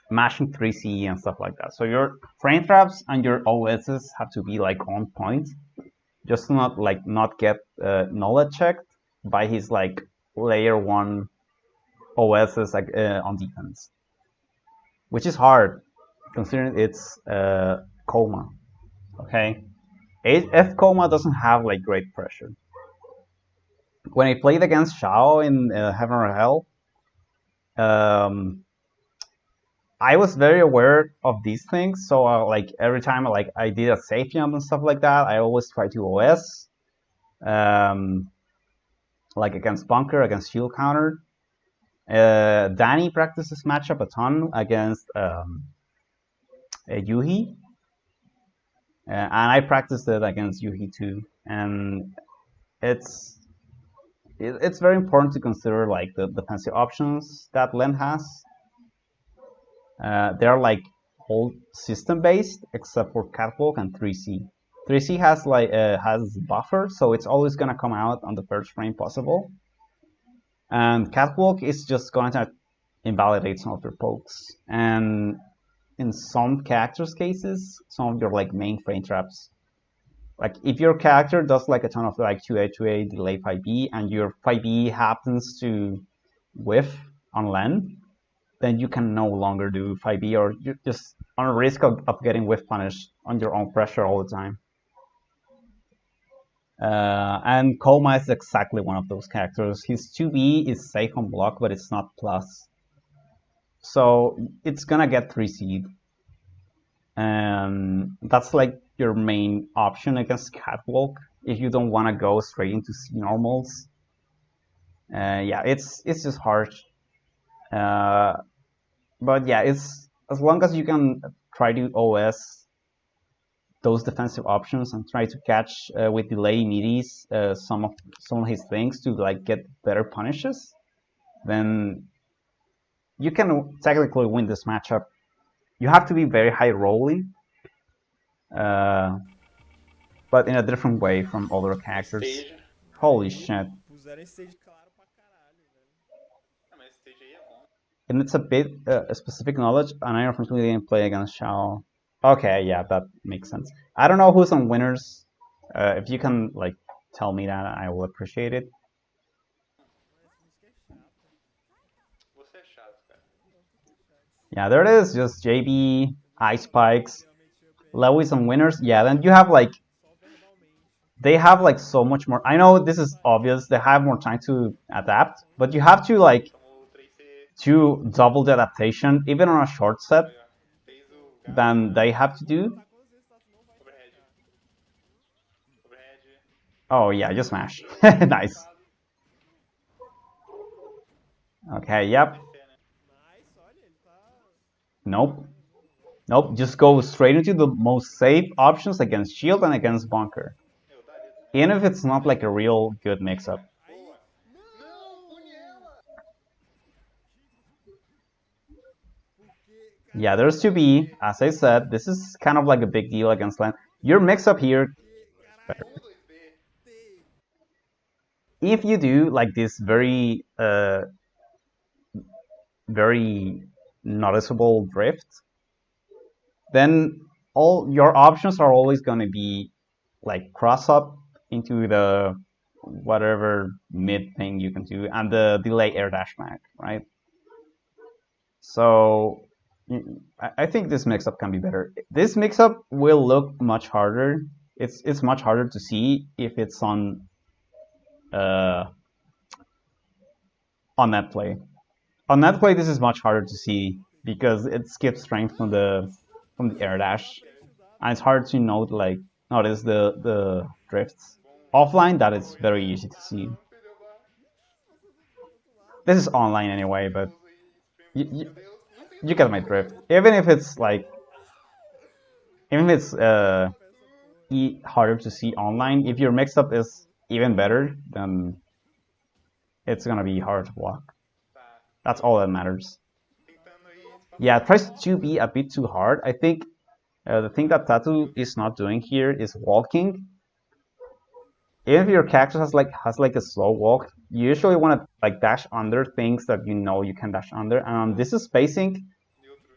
mashing 3C and stuff like that. So your frame traps and your OSs have to be like on point, just to not get knowledge checked by his like layer 1 OSs on defense, which is hard considering it's Coma. Okay, F-Coma doesn't have like great pressure. When I played against Shao in Heaven or Hell, I was very aware of these things. So like every time I did a safe jump and stuff like that, I always try to OS, like against bunker, against shield counter. Danny practices matchup a ton against Yuhi, and I practiced it against Yuhi too. And it's very important to consider like the defensive options that Len has. They're like all system based except for catwalk and 3C. 3C has has buffer, so it's always gonna come out on the first frame possible. And catwalk is just going to invalidate some of your pokes. And in some characters' cases, some of your like main frame traps. Like if your character does like a ton of like 2A delay 5B and your 5B happens to whiff on Len, then you can no longer do 5B, or you're just on risk of getting whiff punished on your own pressure all the time. And Coma is exactly one of those characters. His 2B is safe on block, but it's not plus. So it's gonna get 3C'd. And that's like your main option against Catwalk if you don't want to go straight into C normals. Yeah, it's just hard. But yeah, it's as long as you can try to OS those defensive options and try to catch with delay midis some of his things to like get better punishes, then you can technically win this matchup. You have to be very high rolling, but in a different way from other characters. Stage. Holy shit. Puseram stage claro pra caralho, velho. Ah, mas stage aí é bom. And it's a bit specific knowledge, and I unfortunately didn't play against Shao. Okay, yeah, that makes sense. I don't know who's on winners. If you can like tell me that, I will appreciate it. Mas essa música é chata. Você é chato, cara. Yeah, there it is. Just JB, Ice Spikes, Lewis on winners. Yeah, then you have like Só verbalmente. they have like so much more. I know this is obvious. They have more time to adapt, but you have to like Tomou 3C. do double the adaptation even on a short set Aí, ó. Fez o gato. than they have to do. Tá com você, status não vai Overhead. ficar. Overhead. Oh yeah, just smash. Nice. Okay, yep. 3C, né? Nice, olha, ele tá. Nope. Nope, just go straight into the most safe options against shield and against bunker. Eu daria. Even if it's not like a real good mix-up. Boa. Não, pune ela. Porque, Yeah, there's 2B. As I said, this is kind of like a big deal against land. Your mix-up here, caralho, 2B. tem. if you do like this very noticeable drift, then all your options are always going to be like cross up into the whatever mid thing you can do and the delay air dash back, right? So I think this mix-up can be better. This mix-up will look much harder. It's much harder to see if it's on net play. On net play, this is much harder to see because it skips strength from the air dash, and it's hard to notice the drifts. Offline, that is very easy to see. This is online anyway, but you get my drift. Even if it's harder to see online, if your mix-up is even better, then it's gonna be hard to block. That's all that matters. Yeah, it tries to be a bit too hard. I think the thing that Tattoo is not doing here is walking. Even if your character has like a slow walk, you usually want to like dash under things that you know you can dash under. This is spacing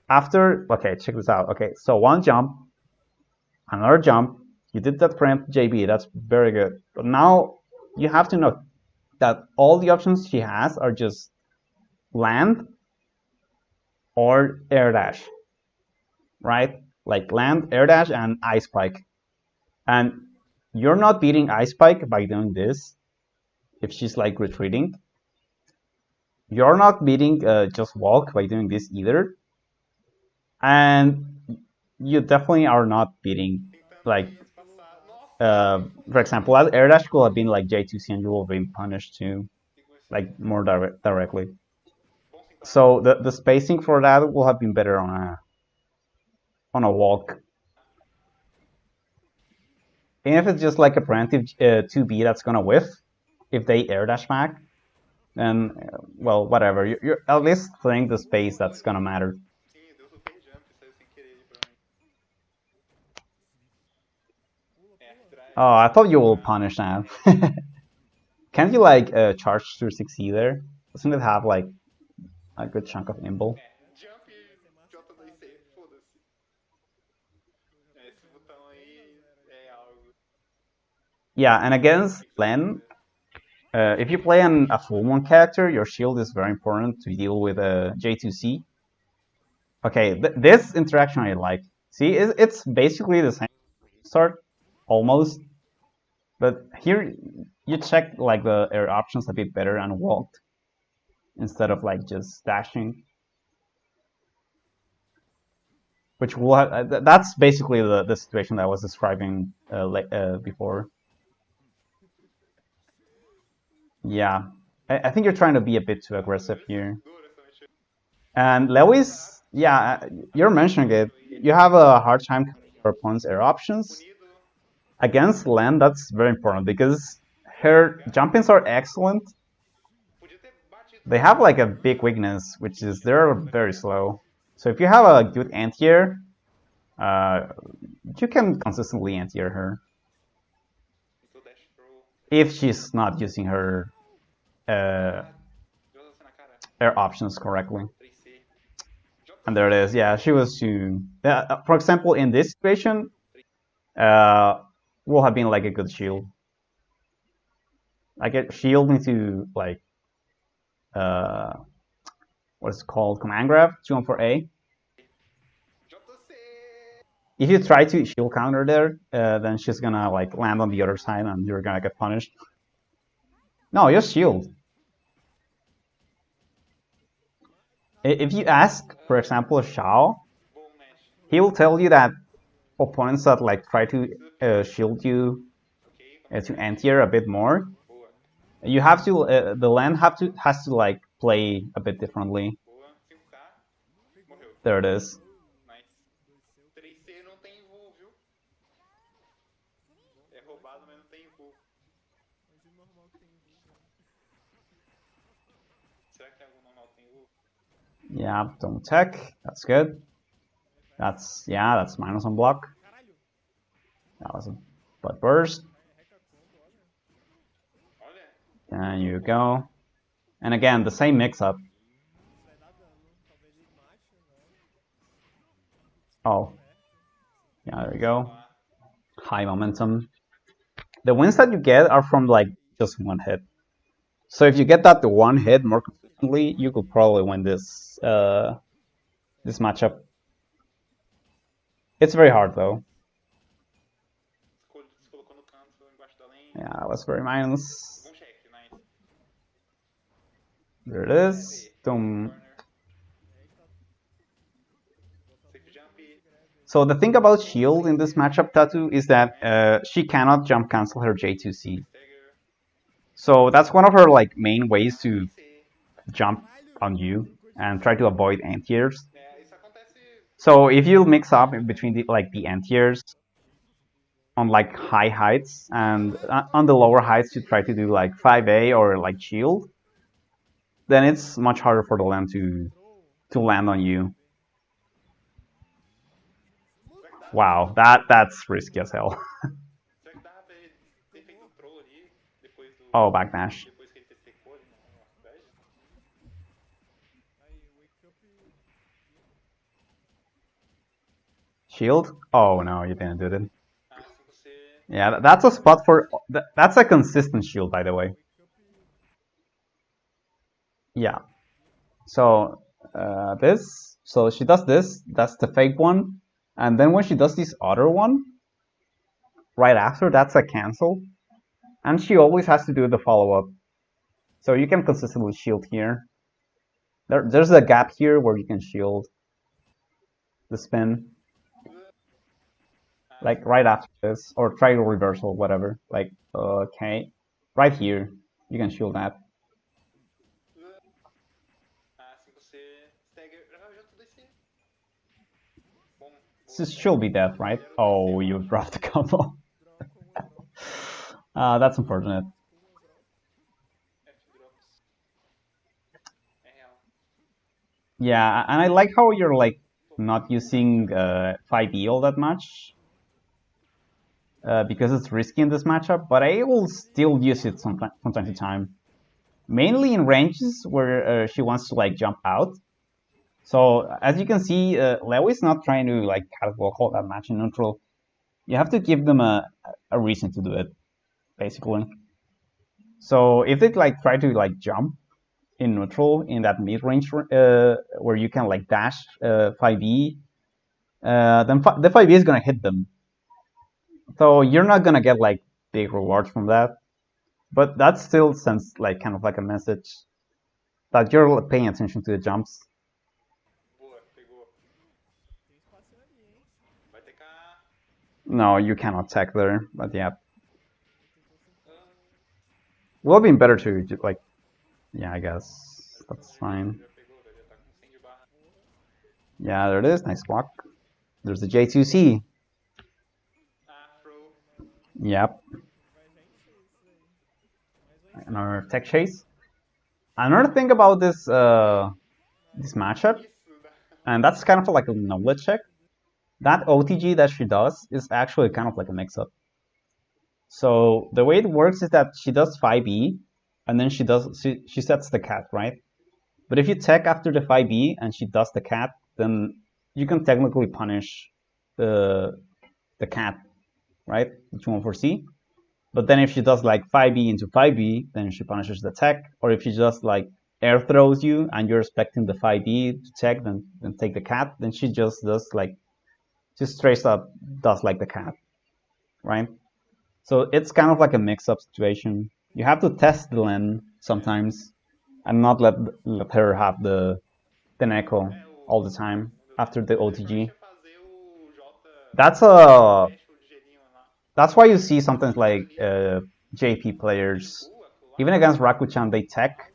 after. Okay, check this out. Okay, so one jump, another jump. You did that preempt JB. That's very good. But now you have to know that all the options she has are just land or air dash, right? Like land, air dash, and ice spike. And you're not beating ice spike by doing this if she's like retreating. You're not beating just walk by doing this either. And you definitely are not beating like for example, air dash could have been like J2C and you will be punished too, like more directly. So the spacing for that will have been better on a walk. And if it's just like a preemptive 2B that's gonna whiff, if they air dash back, then well, whatever. You're at least playing the space that's gonna matter. Oh, I thought you will punish that. Can't you like charge through 6E there? Doesn't it have like a good chunk of imble? Jump J2C, foda-se. Esse botão aí é algo. Yeah, and against Len, if you play a full one character, your shield is very important to deal with J2C. Okay, this interaction I like. See, it's basically the same start, almost. But here, you check like the air options a bit better and walked instead of like just dashing. which will have, that's basically the situation that I was describing before. Yeah, I think you're trying to be a bit too aggressive here. Dura essa mexida. And Lewis, yeah, you're mentioning it. You have a hard time counting your opponent's air options. Punido. Against land, that's very important because her jump-ins are excellent. Podia ter batido. They have like a big weakness, which is they're very slow. So if you have a good anti-air, you can consistently anti-air her Então dash pro. if she's not using her Joga você na cara. air options correctly. 3C. And there it is. Yeah, she was too. For example, in this situation, will have been like a good shield. Like it shield into like what's it called, command grab 2-on-4A. JC. If you try to shield counter there, then she's gonna like land on the other side and you're gonna get punished. No, just shield. If you ask, for example, Shao, Bom mesh. he will tell you that opponents that like try to shield you Ok. to anti-air a bit more, Boa. you have to the land has to like play a bit differently. Boa. 5K. Morreu. There it is. Nice. 3C não tem voo, viu? É roubado, mas não tem voo. Mas o normal que tem vulgo. Será que tem algum normal que tem voo? Yeah, don't tech. That's good. That's minus on block. Caralho! That was a butt burst. Reca combo, olha. Olha. And you go. And again, the same mix-up. Vai dar dano. Talvez ele mate, né? Oh. Yeah, there you go. High momentum. The wins that you get are from like just one hit. So if you get that one hit more consistently, you could probably win this this matchup. It's very hard though. Se colocou no canto, embaixo da lane. Yeah, that was very minus. Bom check, nice. There it is. Boom. Corner. Safe jump. So the thing about shield in this matchup, Tattoo, is that she cannot jump cancel her J2C. Stagger. So that's one of her like main ways to 3C. jump on you and try to avoid anti-airs. É, isso acontece. So if you mix up in between the anti-airs on like high heights and on the lower heights you try to do like 5A or like shield, then it's much harder for the land to land on you. Wow, that's risky as hell. Será que dá pra ele ter feito um troll ali? Depois do. Oh, backdash. Depois que ele secou ali na cidade? Aí, wake up e. Shield? Oh no, you didn't do it. Ah, 5C. Yeah, that's a spot for that's a consistent shield, by the way. Wake up e. Yeah. So this. So she does this. That's the fake one. And then when she does this other one, right after, that's a cancel. And she always has to do the follow-up. So you can consistently shield here. There's a gap here where you can shield the spin. Like right after this, or try to reversal, whatever. Like, okay. Right here, you can shield that. Ah, 5C. Stagger. Ah, já tô DC. Bom. This should be death, right? Oh, you dropped the combo. Draw, combo draw. That's unfortunate. F drops. É real. Yeah, and I like how you're like not using 5E all that much. Because it's risky in this matchup, but I will still use it from time to time. Mainly in ranges where she wants to like jump out. So as you can see, Lewis not trying to like catwalk all that match in neutral. You have to give them a reason to do it, basically. So if they like try to like jump in neutral in that mid range where you can like dash 5E, then the 5E is gonna hit them. So you're not gonna get like big rewards from that, but that still sends like kind of like a message that you're paying attention to the jumps. Boa, pegou. Tem espacinho ali, TK. No, you cannot tech there, but yeah. Tentou sempre. Would have been better to like, yeah, I guess that's fine. Já pegou, velho. Já tá com 100 de barra. Yeah, there it is. Nice block. There's the J2C. Afro. Yep. Vai já encher isso daí. Mas vai encher. Another tech chase. Another thing about this this matchup, Isso, dá. and that's kind of like a knowledge check. That OTG that she does is actually kind of like a mix-up. So the way it works is that she does 5E, and then she sets the cat, right? But if you tech after the 5E and she does the cat, then you can technically punish the cat, right? The 214C. But then if she does like 5E into 5E, then she punishes the tech. Or if she just like air throws you and you're expecting the 5E to tech, then take the cat, then she just does like, just straight up does like the cat, right? So it's kind of like a mix-up situation. You have to test the Len sometimes and not let her have the Neko all the time after the OTG. That's why you see sometimes like JP players, even against Raku-chan, they tech,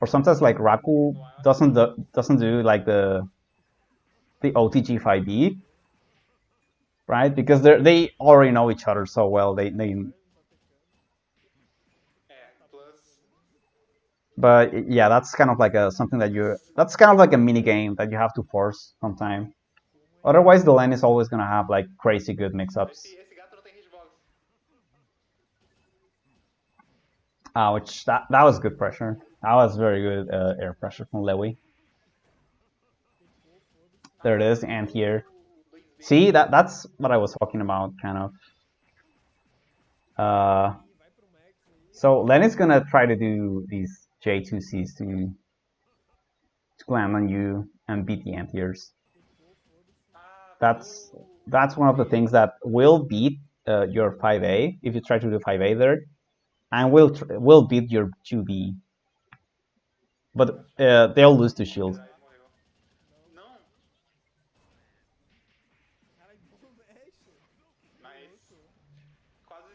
or sometimes like Raku doesn't do like the OTG 5B, right? Because they already know each other so well. But yeah, that's kind of like something that that's kind of like a mini game that you have to force sometime. Otherwise, the lane is always gonna have like crazy good mix-ups. Which that was good pressure. That was very good air pressure from Lewy. There it is, and here. See, that's what I was talking about, kind of. So Len is gonna try to do these J2Cs to land on you and beat the anti-airs. That's one of the things that will beat your 5A if you try to do 5A there, and will beat your 2B. But they'll lose to shield.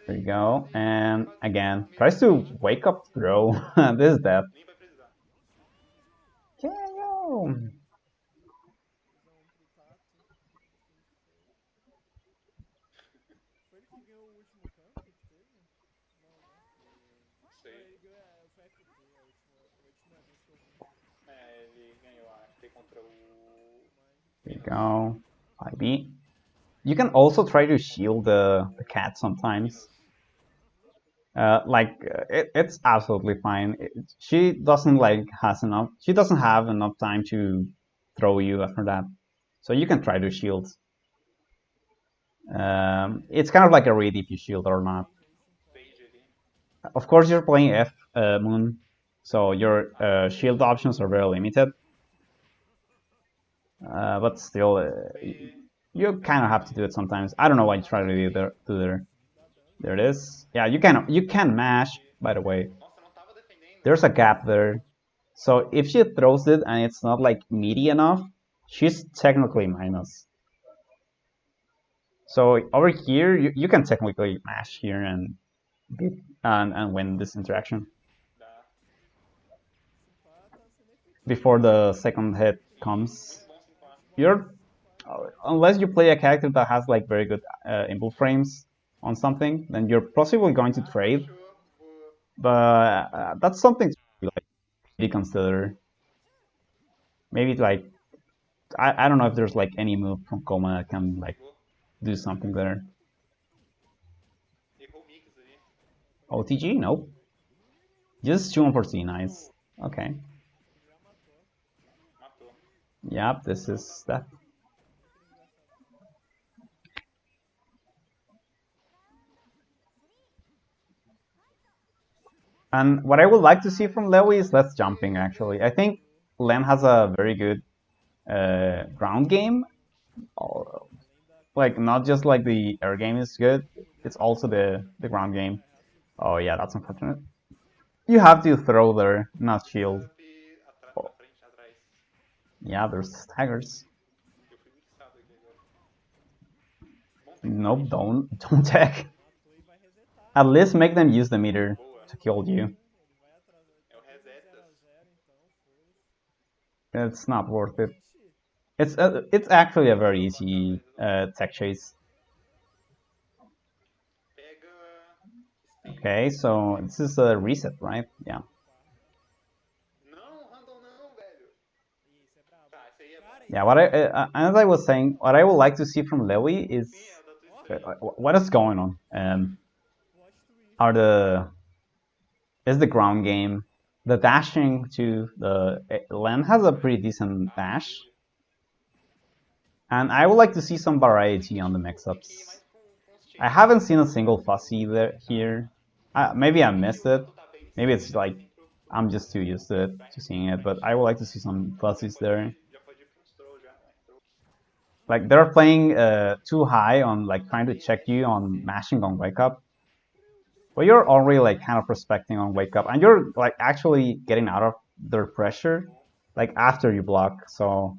There you go, and again tries to wake up throw. This is death. KO. Foi ele que ganhou o último campo que teve? Não, né? Ele ganhou. Foi FP, a última vez que eu vi. Ele ganhou a FP contra o. There you go. 5B. You can also try to shield the cat sometimes. It's absolutely fine. She doesn't She doesn't have enough time to throw you after that, so you can try to shield. It's kind of like a read if you shield or not. Of course, you're playing F Moon, so your shield options are very limited. But still, you kind of have to do it sometimes. I don't know why you try to do there. There it is. Yeah, you can mash, by the way. There's a gap there. So if she throws it and it's not like meaty enough, she's technically minus. So over here, you can technically mash here and win this interaction. Before the second hit comes. Unless you play a character that has like very good input frames on something, then you're possibly going to trade. But that's something to be considered. Maybe like I don't know if there's like any move from Koma that can like do something there. OTG? Nope. Just 2-on-4C, nice. Okay. Yep, this is that. And what I would like to see from Lewy is less jumping, actually. I think Len has a very good ground game. Like, not just like the air game is good, it's also the ground game. Oh yeah, that's unfortunate. You have to throw there, not shield. Oh. Yeah, there's staggers. Nope, don't check. Matou e vai resetar. At least make them use the meter Boa. to kill you. Ele vai atrasar. É o Tá tudo resetas. 0 então, foda-se. It's not worth it. Ixi. It's actually a very easy tech chase. Pega. Spin. Okay, so this is a reset, right? Yeah. Não, random não, velho. Isso, é brabo. Tá, esse aí é bom. Cara, Yeah, what as I was saying, what I would like to see from Lewy is Sim, é o da tua stream. what is going on. plot twist. Is the ground game, the dashing to the Len has a pretty decent dash, and I would like to see some variety on the mix-ups. I haven't seen a single fussy there here. Maybe I missed it. Maybe it's like I'm just too used to seeing it, but I would like to see some fuzzies there. Já pode ir pra uns throw já. Like they're playing too high on like trying to check you on mashing on wake up. Well, you're already like kind of prospecting on wake up, and you're like actually getting out of their pressure like after you block. So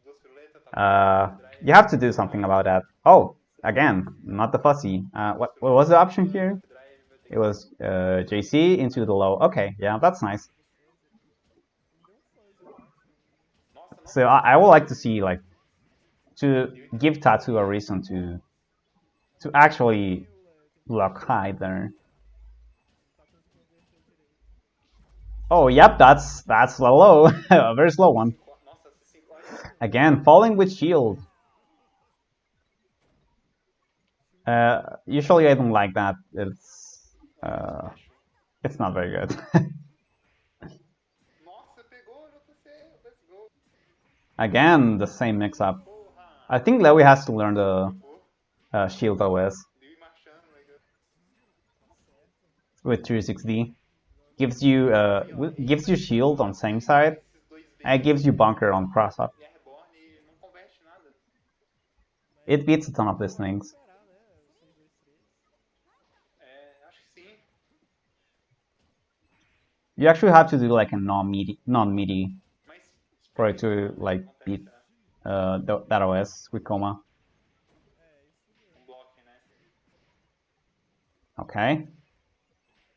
Duas piruletas, tá bom. you have to do something about that. Oh, again, not the fussy. What was the option here? It was JC into the low. Okay, yeah, that's nice. So I would like to see like to give Tattoo a reason to actually block high there. Oh, yep, that's a low, a very slow one. Nossa, esse 5 olha. Again, falling with shield. Usually I don't like that. It's not very good. Nossa, pegou, JC. Let's go. Again, the same mix-up. Porra. I think Lewy has to learn the shield OS Deu ir marchando, legal. with 360. Gives you shield on same side, Esses dois and it gives you bunker on cross up. e reborn e não converte nada. It beats a ton of these things. É, acho que sim. You actually have to do like a non-meaty Mas for it to like beat that OS with coma. bloco, né? Okay.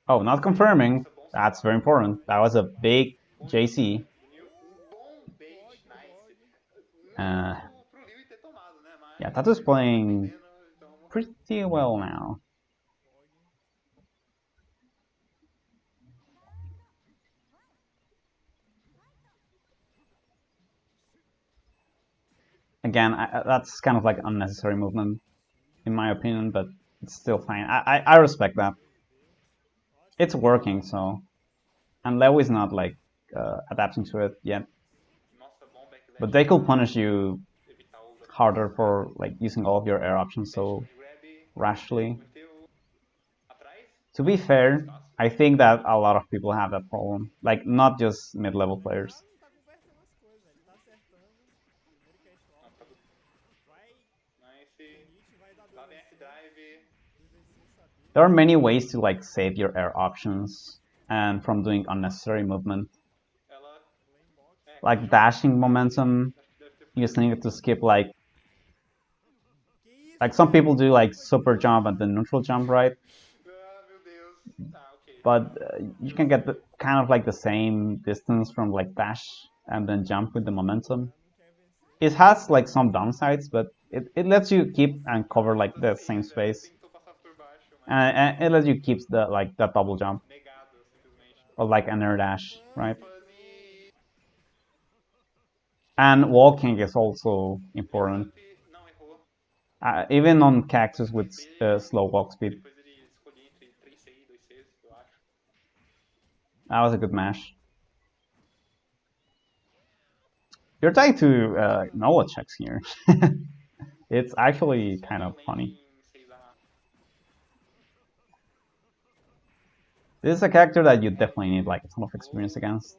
Oh, not confirming. That's very important. That was a big JC. Bom bait, nice. Uh, Pro Liu ter tomado, né? Mas yeah, Tatu's playing então, pretty well now. Again, that's kind of like unnecessary movement, in my opinion, but it's still fine. I respect that. It's working, so. And Leo is not like adapting to it yet. nossa, bom backlash. But they could punish you Evitar o harder for like using all of your air options so grab, rashly. meteu atrás. To be fair, I think that a lot of people have that problem. Like, not just mid-level players. Não tá convertendo as coisas, ele tá acertando. Primeiro cash lock. Vai Nice. hit, vai dar Lá vem F-drive. 2v6, sabia? There are many ways to like save your air options and from doing unnecessary movement. Ela Like dashing momentum, using it to skip like some people do like super jump and then neutral jump, right? Ah, meu Deus. Tá, ok. But you can get the, kind of like the same distance from like dash and then jump with the momentum. It has like some downsides, but it lets you keep and cover like the same space, Tentou passar por baixo, mas and it lets you keep the like that double jump negado, simplesmente. or like an air dash, right? Fuzzy. And walking is also important, Não, errou. even on cactus with slow walk speed. Depois ele escolhia entre 3C e 2Cs, eu acho. That was a good mash. You're trying to Noah checks here. It's actually kind of funny. Em 6A. This is a character that you definitely need like a ton of experience against,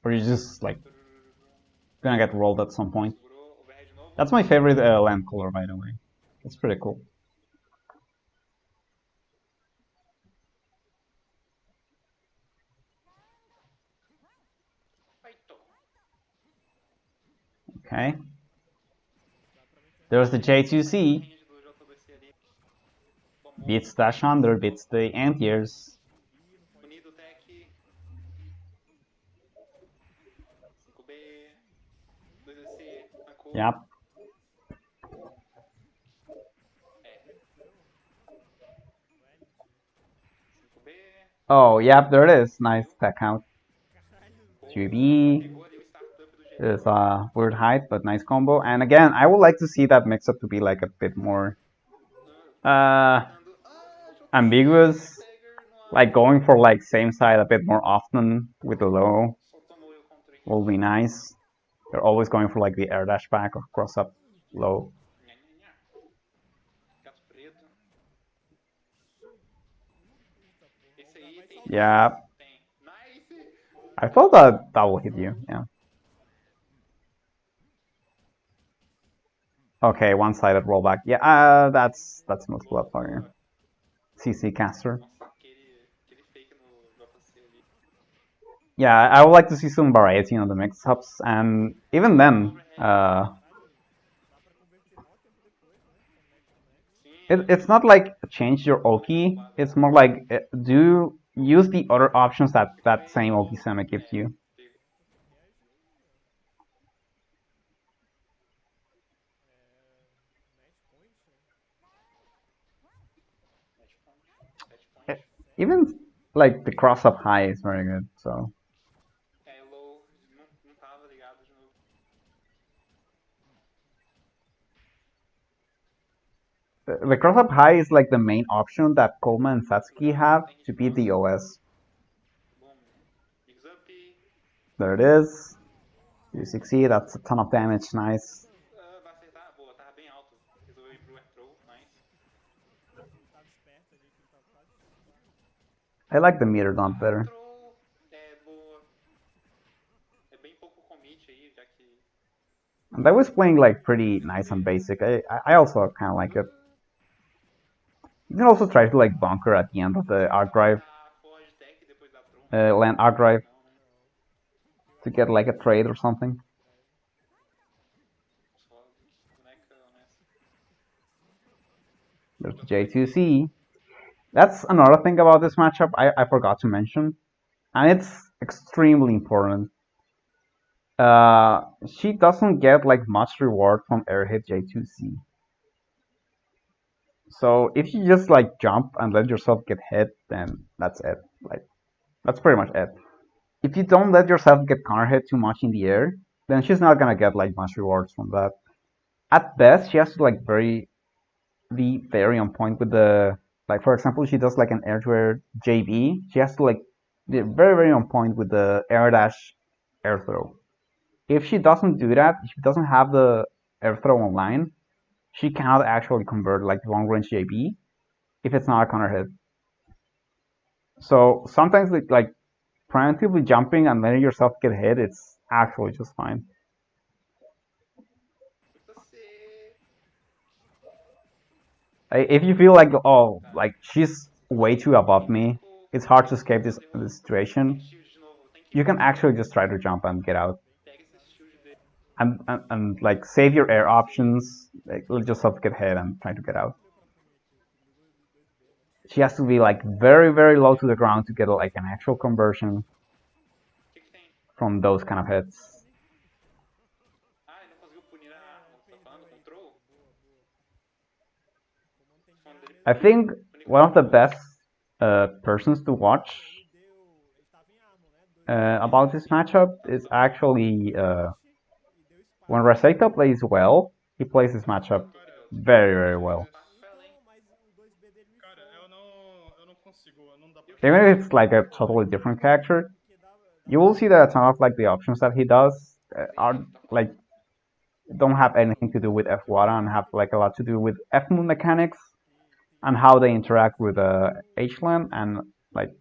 or you're just like gonna get rolled at some point. Segurou, overhead de novo. That's my favorite land color, by the way. It's pretty cool. Okay. There's the J2C. range do J2C ali. Tomou. Beats dash under, beats the anti-airs. Unido tech. 5B. 2EC. Tancou. Yep. É. Então, Valid. 5B. Oh, yep, there it is. Nice tech count. Caralho, 2B. Pegou ali o startup do G. Is a weird height, but nice combo. And again, I would like to see that mix-up to be like a bit more Tentando. JC. ambiguous. Stagger no ar. Like going for like same side a bit more often with the low Só tomou o contra hit. will be nice. They're always going for like the air dash back or cross up low. Nha, nha, nha. Gato preto. Eita porra. Esse aí tem. Yeah, Tem. Nice! I thought that will hit you. Yeah. Okay, one-sided rollback. Yeah, that's multiple up fire. CC caster. Nossa, aquele fake no JC ali. Yeah, I would like to see some variety on the mix-ups, and even then, Caralho, dá pra converter mó tempo depois, né? Com Max. it's not like change your Oki. It's more like do use the other options that that same Oki semi gives you. Match point, né? Match point. Match point. Even like the cross-up high is very good. So É, low. Não tava ligado de novo. the cross-up high is like the main option that Coleman and Satsuki have to beat the OS. Bom. Mix up. There it is. You succeed. That's a ton of damage. Nice. Vai acertar. Boa, tava bem alto. Resolveu ir pro air throw. Nice. Ele tava esperto ali, que ele tava quase. I like the meter dump better. Throw. É, boa. É bem pouco commit aí, já que. And I was playing like pretty nice and basic. I also kind of like it. You can also try to like bunker at the end of the arc drive, A forward tech depois da throw. land arc drive, Não, né? to get like a trade or something. Só boneca honesta. There's the J2C. That's another thing about this matchup I forgot to mention, and it's extremely important. She doesn't get like much reward from air hit J2C. So if you just like jump and let yourself get hit, then that's it. Like that's pretty much it. If you don't let yourself get counter hit too much in the air, then she's not gonna get like much rewards from that. At best, she has to like be very on point with the, like for example, she does like an air to air JB. She has to like be very on point with the air dash air throw. If she doesn't do that, if she doesn't have the air throw online, she cannot actually convert like long range JB if it's not a counter hit. So sometimes like preemptively jumping and letting yourself get hit, it's actually just fine. If you feel like, oh, like she's way too above me, it's hard to escape this situation, you can actually just try to jump and get out. And like save your air options, like let yourself get hit and try to get out. She has to be like very low to the ground to get like an actual conversion from those kind of hits. Ah, ele não conseguiu punir a arma. Tá falando control? I think one of the best persons to watch about this matchup is actually when Raseta plays well, he plays this matchup very well. Cara, eu não consigo, não dá pra... Even if it's like a totally different character, you will see that some of like the options that he does are like don't have anything to do with F-Wada and have like a lot to do with F-Moon mechanics and how they interact with H-Lan and like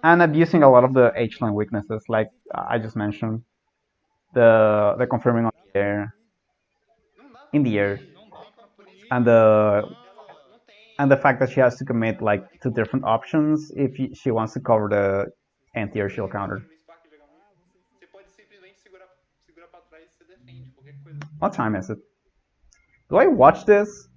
and abusing a lot of the H-Lan weaknesses like I just mentioned. The confirming on the air, in the air, and the fact that she has to commit like two different options if she wants to cover the anti-air shield counter. What time is it? Do I watch this?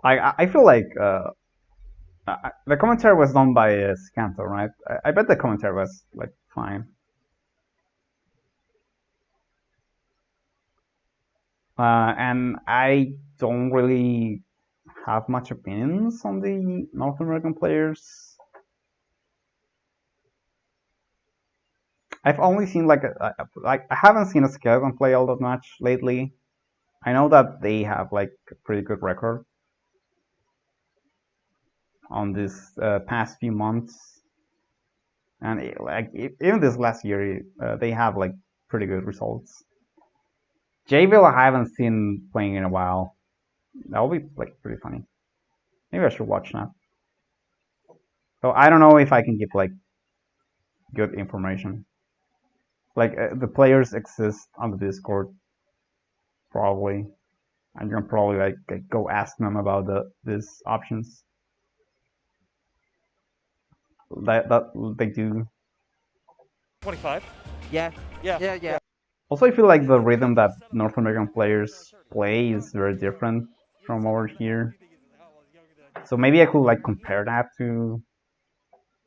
I feel like the commentary was done by Scanto, right? I bet the commentary was like fine. And I don't really have much opinions on the North American players. I've only seen like I haven't seen a Skeleton play all that much lately. I know that they have like a pretty good record on this past few months, and even this last year, they have like pretty good results. Jayville I haven't seen playing in a while. That will be like pretty funny. Maybe I should watch that. So I don't know if I can give like good information. Like the players exist on the Discord, probably. I'm gonna probably like go ask them about these options. That they do. 25. Yeah. Also, I feel like the rhythm that North American players play is very different from over here. So maybe I could like compare that to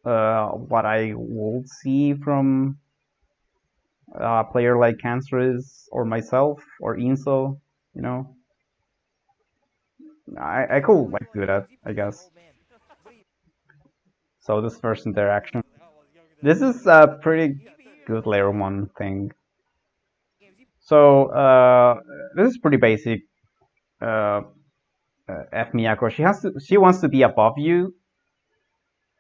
what I would see from a player like Cancerous or myself or Inso, you know. I could like do that, I guess. So this first interaction. This is a pretty good layer 1 thing. So this is pretty basic. F Miyako, she wants to be above you.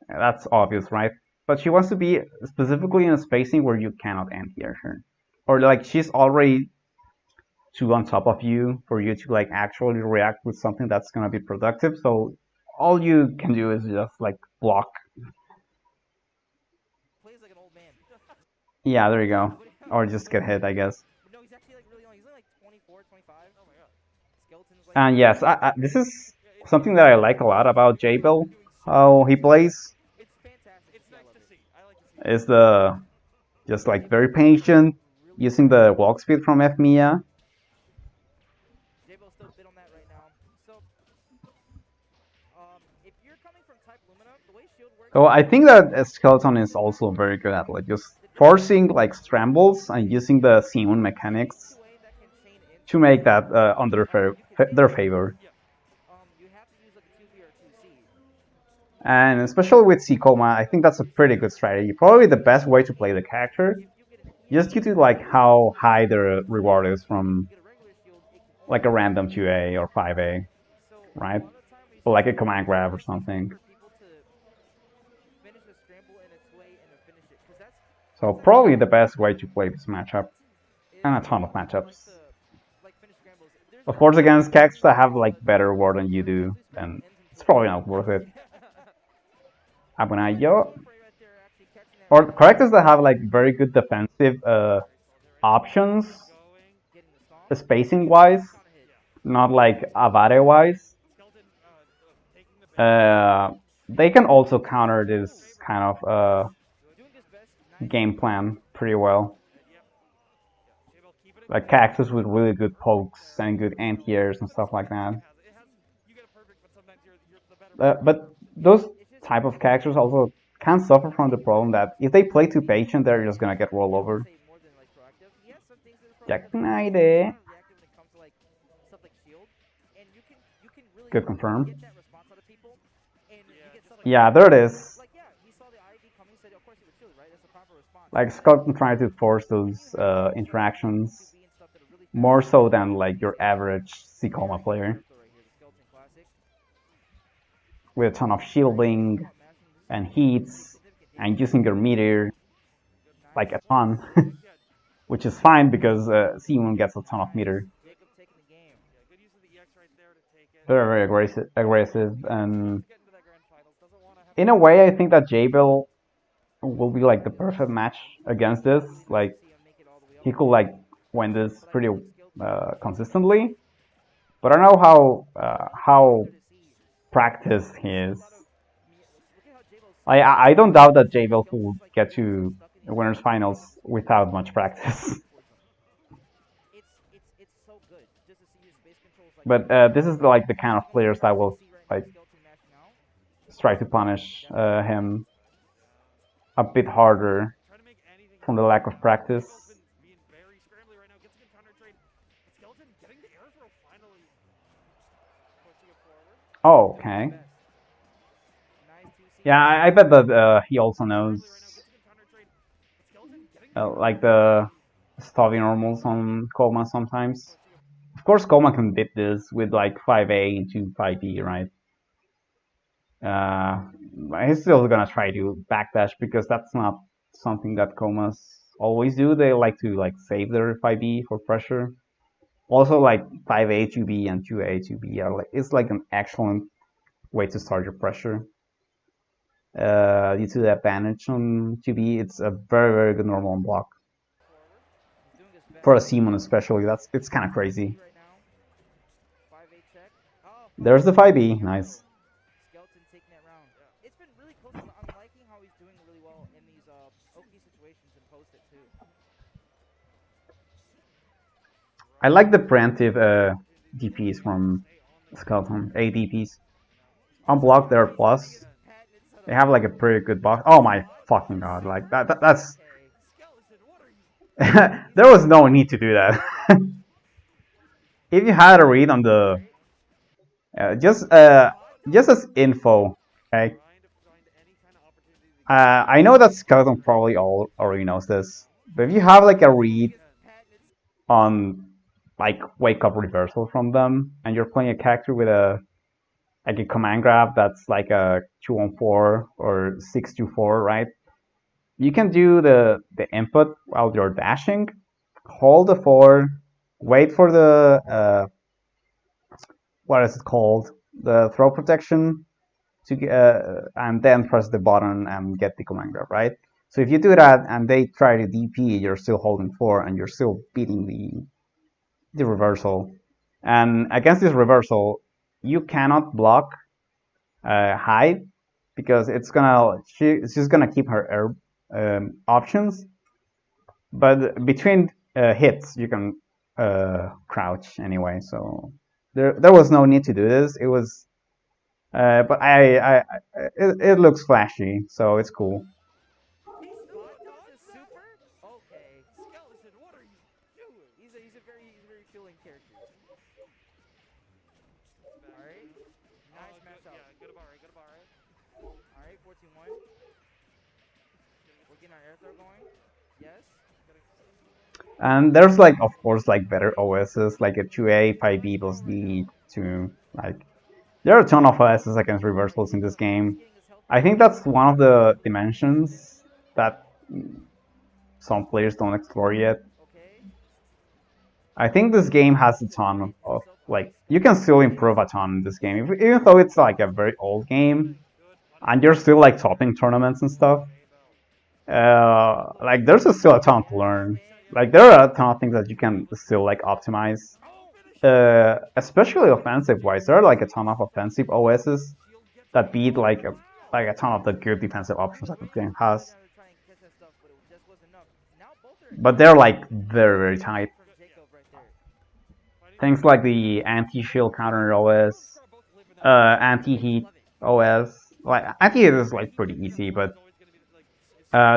That's obvious, right? But she wants to be specifically in a spacing where you cannot anti-air her. Or like she's already too on top of you for you to like actually react with something that's gonna be productive. So all you can do is just like block. Plays like an old man. Yeah, there you go. Or just get hit, I guess. No, he's actually like really young. He's only like 24, 25. Oh my god. Skeleton's like. And yes, this is something that I like a lot about J-Bill. How he plays. It's fantastic. It's nice to see. I like to see. Is the just like very patient, using the walk speed from F Mia. J-Bill's still bid on that right now. So, if you're coming from type Lumina, the way shield works. So I think that Skeleton is also very good at like just forcing like scrambles and using the Simon mechanics to make that on their favor. You have to use like a 2B or 2C. And especially with Seikoma, I think that's a pretty good strategy. Probably the best way to play the character, just due to like how high the reward is from like a random 2A or 5A, right? Or like a command grab or something. So probably the best way to play this matchup, and a ton of matchups. Of course, against characters that have like better reward than you do, then it's probably not worth it. Abunayo, or characters that have like very good defensive options, spacing wise, not like Avare wise. They can also counter this kind of game plan pretty well. Like Cactus with really good pokes and good anti-airs and stuff like that. But those type of characters also can suffer from the problem that if they play too patient, they're just gonna get rolled over. Jackknife. Good confirm. Yeah, there it is. Like Scott trying to force those interactions more so than like your average Seikoma player. With a ton of shielding and heats and using your meter like a ton, which is fine because C1 gets a ton of meter. Very, very aggressive, and in a way, I think that J-Bill will be like the perfect match against this. Like he could like win this pretty consistently, but I don't know how practice he is. I don't doubt that Jabil will get to the winners finals without much practice. But this is like the kind of players that will like try to punish him a bit harder from the lack of practice. Oh, okay. Yeah, I bet that he also knows like the Stavi normals on Koma sometimes. Of course, Koma can beat this with like 5A into 5B, right? He's still gonna try to backdash because that's not something that Komas always do. They like to like save their 5B for pressure. Also, like 5A to B and 2A to B are like it's like an excellent way to start your pressure. Due to the advantage on 2B, it's a very good normal on block. For a Simon especially, it's kind of crazy. There's the 5B, nice. It's been really close. I'm liking how he's doing really well in these OP situations and post it too. I like the preemptive DPs from Skeleton, ADPs. On block, they're plus. They have like a pretty good box. Oh my fucking god! Like that's. There was no need to do that. If you had a read on the, just as info, okay. I know that Skeleton probably already knows this, but if you have like a read on like wake up reversal from them, and you're playing a character with a command grab that's like a 2-on-4 or 6-2-4, right? You can do the input while you're dashing, hold the 4, wait for the what is it called? The throw protection to and then press the button and get the command grab, right? So if you do that and they try to DP, you're still holding 4 and you're still beating the reversal. And against this reversal, you cannot block hide because she's gonna keep her air options, but between hits you can crouch anyway. So there was no need to do this. It was, but it looks flashy, so it's cool. He's a very feeling character. Alright. Nice match up. Yeah, good bar, good bar. Alright, 14-1. We're getting our air throw going. Yes. And there's like, of course, like better OSs, like a 2A, 5B plus D, 2. Like, there are a ton of OSs against reversals in this game. I think that's one of the dimensions that some players don't explore yet. I think this game has a ton of, like, you can still improve a ton in this game, even though it's like a very old game, and you're still like topping tournaments and stuff. Like, there's still a ton to learn. Like, there are a ton of things that you can still like optimize, especially offensive-wise. There are like a ton of offensive OSs that beat like a ton of the good defensive options that the game has. But they're like very tight. Things like the anti-shield counter OS, anti-heat OS. Like, anti-heat is like pretty easy, but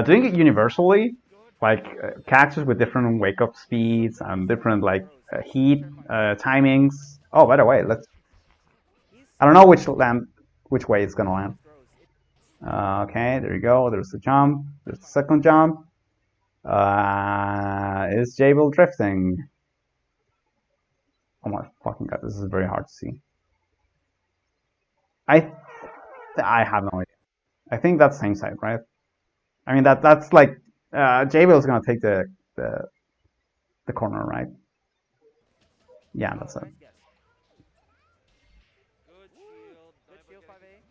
doing it universally, like characters with different wake-up speeds and different like heat timings. Oh, by the way, I don't know which way it's gonna land. Okay, there you go. There's the jump. There's the second jump. Is Jabil drifting? Oh my fucking god, this is very hard to see. I have no idea. I think that's same side, right? I mean that's like Jabil is gonna take the corner, right? Yeah, that's it. Good shield, 5A.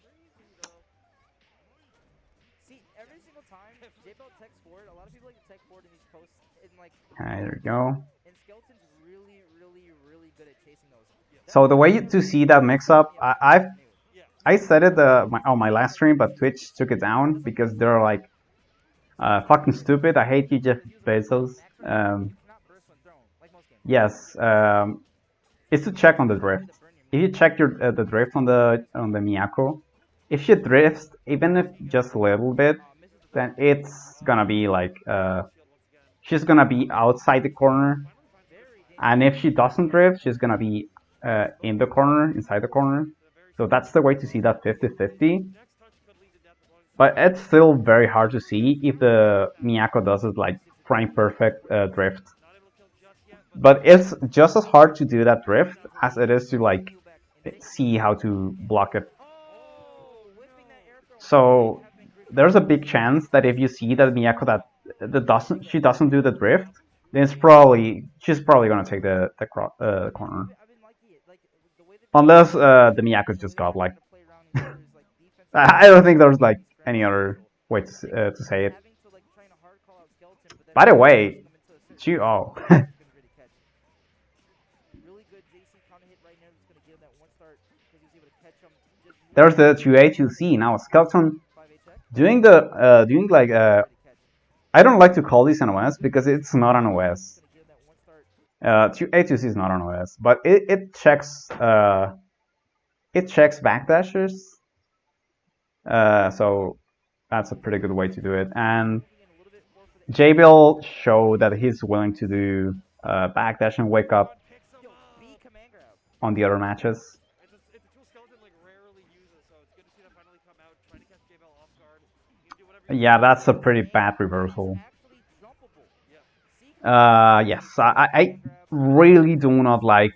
See, every single time Jabil techs forward, a lot of people like to tech forward in these posts in like. Okay, there you go. And Skeleton's really good at chasing those. So the way to see that mix-up, I said it on my last stream, but Twitch took it down because they're like fucking stupid. I hate you, Jeff Bezos. Yes, it's to check on the drift. If you check the drift on the Miyako, if she drifts even if just a little bit, then it's gonna be like she's gonna be outside the corner, and if she doesn't drift, she's gonna be in the corner, inside the corner. So that's the way to see that 50-50. But it's still very hard to see if the Miyako does it like frame perfect drift. But it's just as hard to do that drift as it is to like see how to block it. So there's a big chance that if you see that Miyako she doesn't do the drift, then she's probably gonna take the corner. Unless the Miyako's just godlike. I don't think there's like any other way to say it. By the way, oh. There's the 2A2C now. Skeleton doing like I don't like to call this an OS because it's not an OS. 2A2C is not an OS, but it checks backdashers. So that's a pretty good way to do it. And J-Bill showed that he's willing to do backdash and wake up on the other matches. Yeah, that's a pretty bad reversal. Yes, I really do not like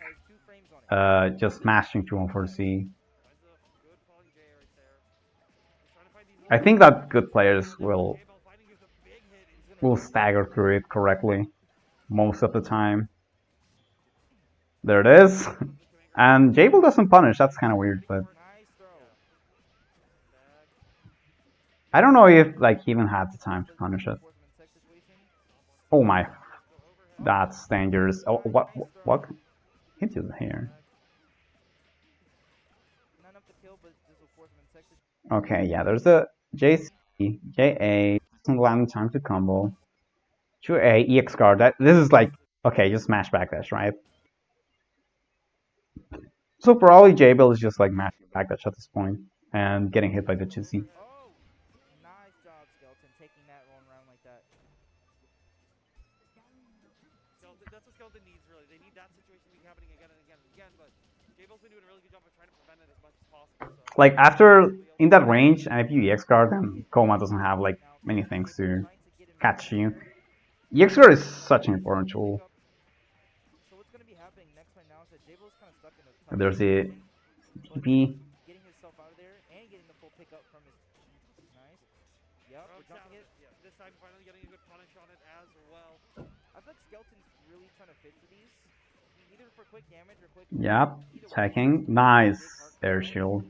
just smashing to 1-4C. I think that good players will stagger through it correctly most of the time. There it is. And Jable doesn't punish, that's kind of weird, but I don't know if like he even had the time to punish it. Oh my, that's dangerous. Oh, what hit you here? Okay, yeah, there's a JC, JA, doesn't land in time to combo. 2A, EX card. This is like, okay, just smash backdash, right? So probably J-Bill is just like mashing backdash at this point and getting hit by the 2C. Nice job, Skeleton, taking that one round like that. That's what Skeleton needs, really. They need that situation to be happening again and again and again, but J-Bill's been doing a really good job of trying to prevent it as much as possible. So. Like, after, in that range, and if you EX guard, then Koma doesn't have, like, many things to catch you. EX guard is such an important tool. So what's going to be happening next right now is that J-Bill's kind of stuck in a There's the TP. Getting himself out of there and getting the full pickup from his... Nice. Yep, we're jumping it. Yeah, this time finally getting a good punish on it as well. I feel like Skeleton's really trying to fit for these. Either for quick damage or quick... Yep, checking. Nice air shield.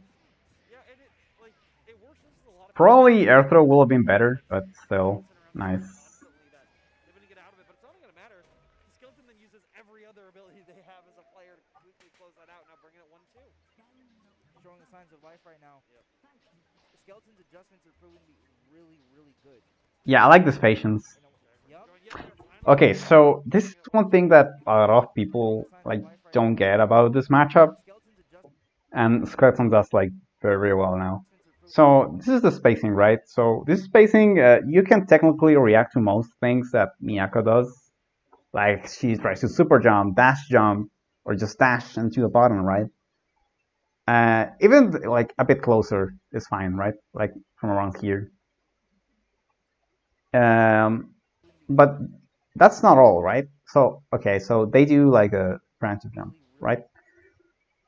Yeah, and it works. This is a lot of Probably air throw will have been better, but still, nice. They're going to get out of it, but it's not going to matter. Skeleton then uses every other ability they have as a player to quickly close that out. Now bringing it 1-2. Showing the signs of life right now. Yep. Skeleton's adjustments are proving to be really, really good. Yeah, I like this patience. Yep. Okay, so this is one thing that a lot of people like don't get about this matchup, and Skeleton does like very well now. So this is the spacing, right? So this spacing, you can technically react to most things that Miyako does, like she tries to super jump, dash jump, or just dash into the bottom, right? Even like a bit closer is fine, right? Like from around here. But that's not all, right? So, okay, so they do like a branch jump, right?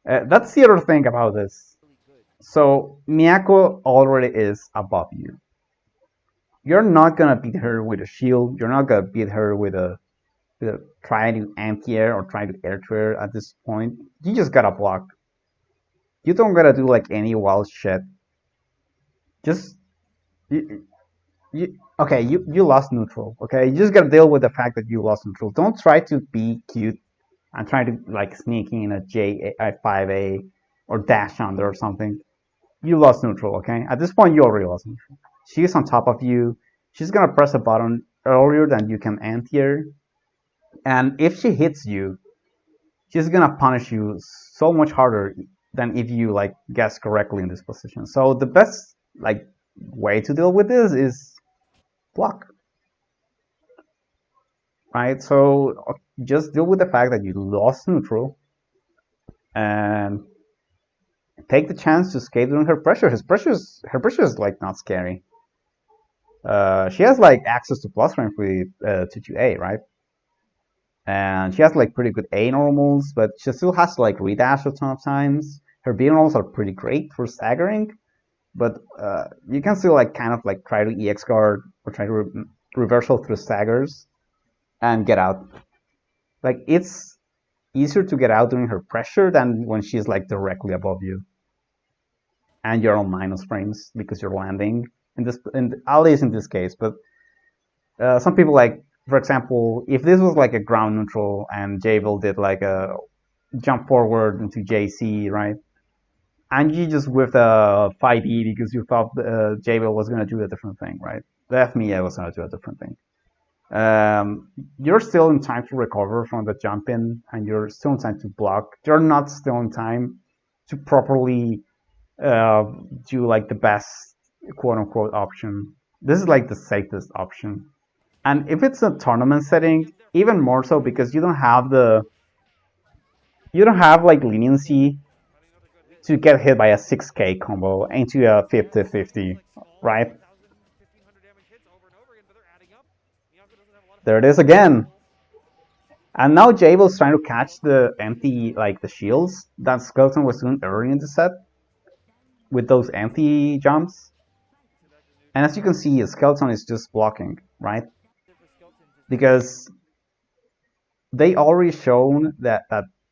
That's the other thing about this. So, Miyako already is above you. You're not gonna beat her with a shield. You're not gonna beat her with a try to anti-air or try to air to air at this point. You just gotta block. You don't gotta do like any wild shit. Just okay, you lost neutral. Okay, you just gotta deal with the fact that you lost neutral. Don't try to be cute and try to like sneak in a J5A or dash under or something. you lost neutral, okay? At this point, you already lost neutral. She's on top of you. She's gonna press a button earlier than you can anti-air. And if she hits you, she's gonna punish you so much harder than if you like guess correctly in this position. So the best like way to deal with this is block. Right? So just deal with the fact that you lost neutral and take the chance to skate during her pressure. Her pressure is like not scary. She has like access to plus range with 2-2A, right? And she has like pretty good A normals, but she still has to like redash a ton of times. Her B normals are pretty great for staggering, but you can still like kind of like try to EX guard or try to reversal through staggers and get out. Like it's easier to get out during her pressure than when she's like directly above you and you're on minus frames because you're landing at least in this case. But some people like, for example, if this was like a ground neutral and Jabil did like a jump forward into JC, right? And you just whiffed a 5E because you thought Jabil was going to do a different thing, right? The F-Onemi was going to do a different thing. You're still in time to recover from the jump in, and you're still in time to block. You're not still in time to properly do like the best quote unquote option. This is like the safest option. And if it's a tournament setting, even more so because you don't have like leniency to get hit by a 6k combo into a 50-50, right? There it is again. And now Jabil's trying to catch the empty, like the shields that Skeleton was doing early in the set with those empty jumps. And as you can see, Skeleton is just blocking, right? Because they already shown that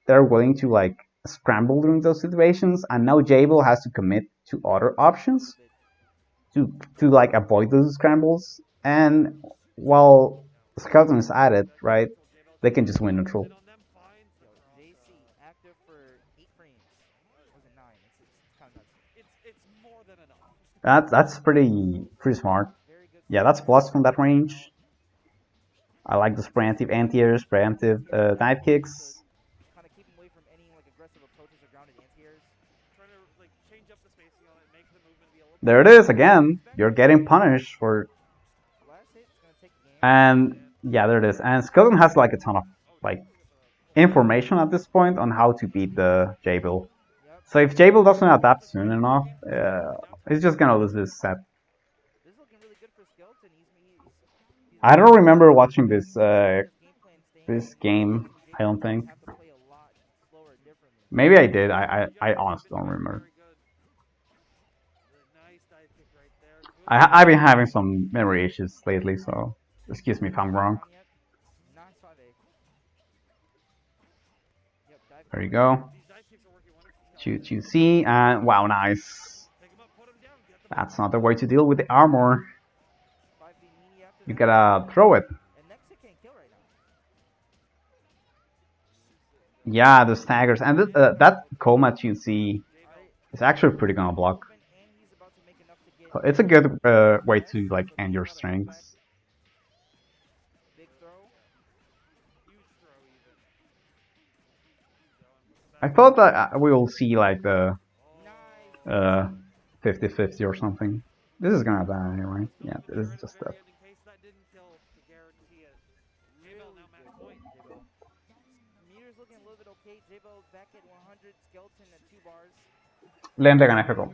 they're willing to like scramble during those situations, and now Jabil has to commit to other options to like avoid those scrambles. And while Skeleton is at it, right, they can just win neutral. That's pretty smart. Yeah, that's plus from that range. I like this preemptive anti-airs, preemptive dive kicks. There it is again. You're getting punished for. And yeah, there it is. And Skeleton has like a ton of like information at this point on how to beat the Jabil. So if Jabil doesn't adapt soon enough, he's just gonna lose this set. I don't remember watching this game. I don't think. Maybe I did. I honestly don't remember. I've been having some memory issues lately, so excuse me if I'm wrong. There you go. 2-2C, and wow, nice. That's not the way to deal with the armor. You gotta throw it. Yeah, the staggers. And that coma 2C is actually pretty gonna block. It's a good way to like end your strengths. I thought that we will see like the 50-50 or something. This is gonna die, right? Yeah, this is just that. Lente gana FK.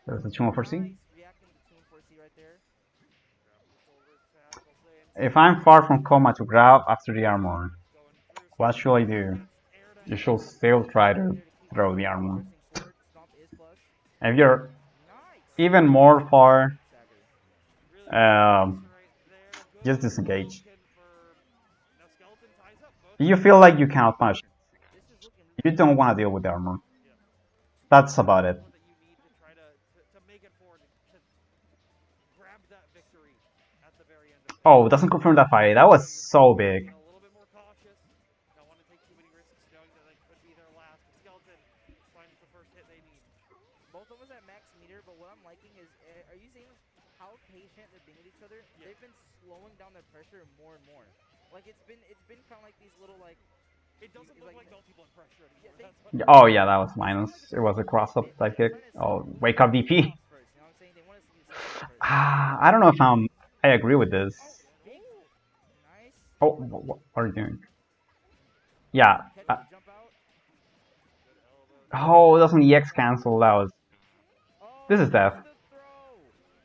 There's a 2-4C. If I'm far from coma to grab after the armor, what should I do? You should still try to throw the armor. If you're even more far, just disengage. You feel like you cannot punish. You don't want to deal with the armor. That's about it. Oh, doesn't confirm that fight. That was so big. the first hit they need. Both of us at max meter, but what I'm liking is, are you seeing how patient they're being with each other? Yeah. They've been slowing down their pressure more and more. Like it's been kind of like these little like. It doesn't look like both people in pressure anymore. Yeah, That's what Oh yeah, that was minus. It was a cross-up type kick. Oh, wake up DP. First, you know what I'm saying? They want us to use first. I don't know if I agree with this. Nice. Oh, what are you doing? Yeah. Catch it, jump out. Oh, it doesn't EX cancel. That was. This is death. The throw.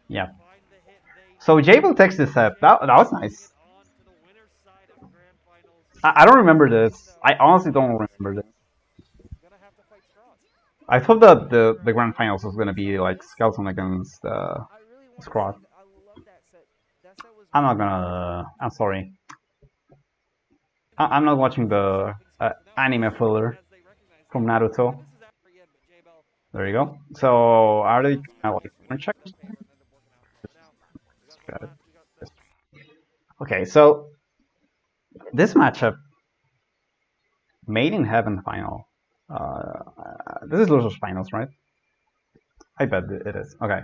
Yeah. find the hit they So Jable takes this set. That was nice. on to the winner's side of grand finals. I don't remember this. I honestly don't remember this. Gonna have to fight Strauss. I thought that the grand finals was gonna be like Skeleton against I really want Scrod. I love that set. That set was. I'm not gonna. I'm sorry. I'm not watching the anime filler from Naruto. There you go. So are they gonna like check? Okay, so this matchup, Made in Heaven final. This is losers finals, right? I bet it is. Okay.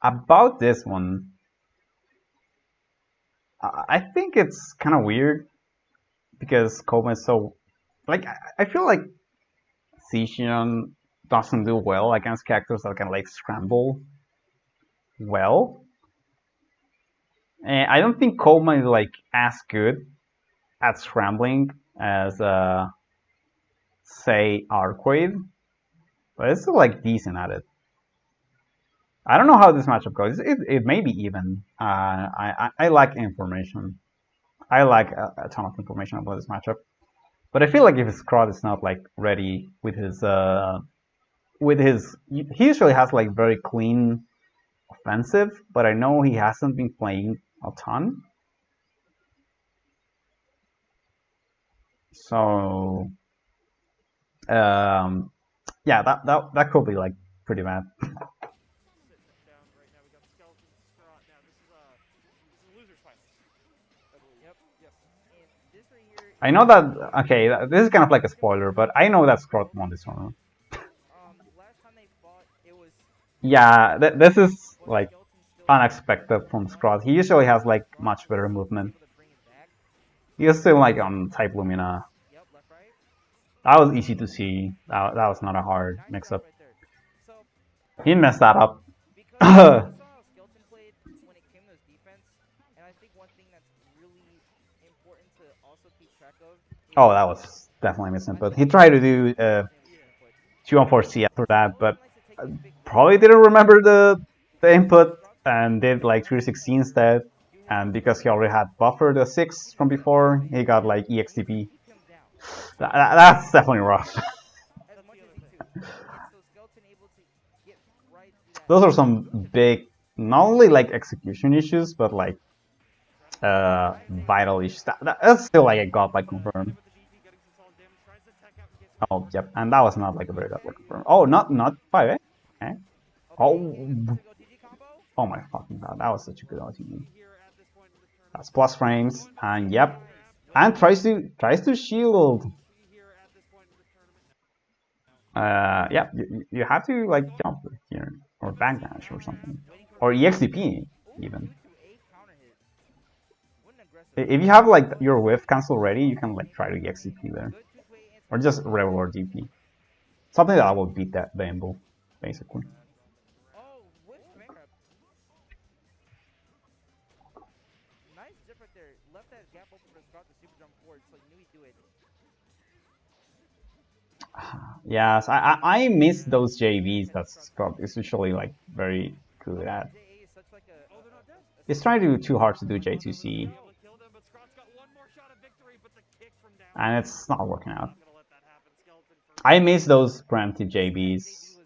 About this one, I think it's kind of weird because Koma is so like I feel like Sishion doesn't do well against characters that can like scramble well. And I don't think Koma is like as good at scrambling as say Arquade, but it's still like decent at it. I don't know how this matchup goes. It may be even. I lack information. I lack a ton of information about this matchup. But I feel like if his Scrod is not like ready with his he usually has like very clean offensive, but I know he hasn't been playing a ton. So yeah, that could be like pretty bad. I know that, okay, this is kind of like a spoiler, but I know that Scrod won this tournament. Last time they fought, it was. Yeah, this is like unexpected from Scrod. He usually has like much better movement. He is still like on type Lumina. Yep, left, right. That was easy to see. That was not a hard mix-up. He messed that up. Because I saw how Skeleton played when it came to his defense, and I think one thing that's really important to also keep track of. Oh, that was definitely misinput. He tried to do 2-on-4C after that, but probably didn't remember the input and did like 316 instead. And because he already had buffered the 6 from before, he got like EXTP. That's definitely rough. Those are some big, not only like execution issues, but like vital issues. That's still like a godlike confirm. Oh, yep, and that was not like a very godlike confirm. Oh, not 5, eh? Okay. Oh my fucking god, that was such a good ultimate. That's plus frames, and yep, and tries to shield. Yeah, you have to like jump here or backdash or something, or EXDP even. If you have like your whiff cancel ready, you can like try to EXDP there, or just regular DP. Something that will beat the Emble, basically. Yes, I miss those JVs that Scott is usually like very good at. He's trying to do too hard to do J2C, and it's not working out. I miss those preemptive JVs.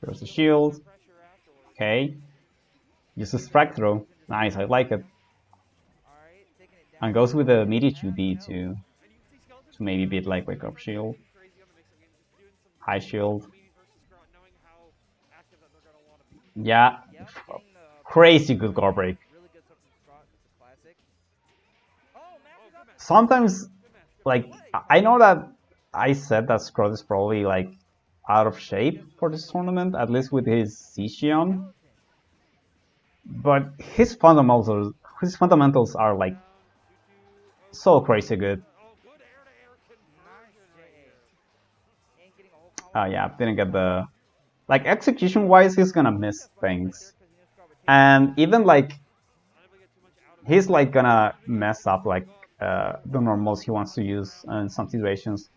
There's a shield. Okay. Uses strike throw. Nice, I like it. And goes with a meaty 2B to maybe beat like wake up shield. High shield. Yeah. Crazy good guard break. Really good stuff from Scott. It's a classic. Oh, Matthew got the Sometimes, like, I know that I said that Scott is probably like out of shape for this tournament, at least with his Sishion. But his fundamentals are like so crazy good. Yeah, didn't get the like execution wise. He's gonna miss things, and even like he's like gonna mess up like the normals he wants to use in some situations.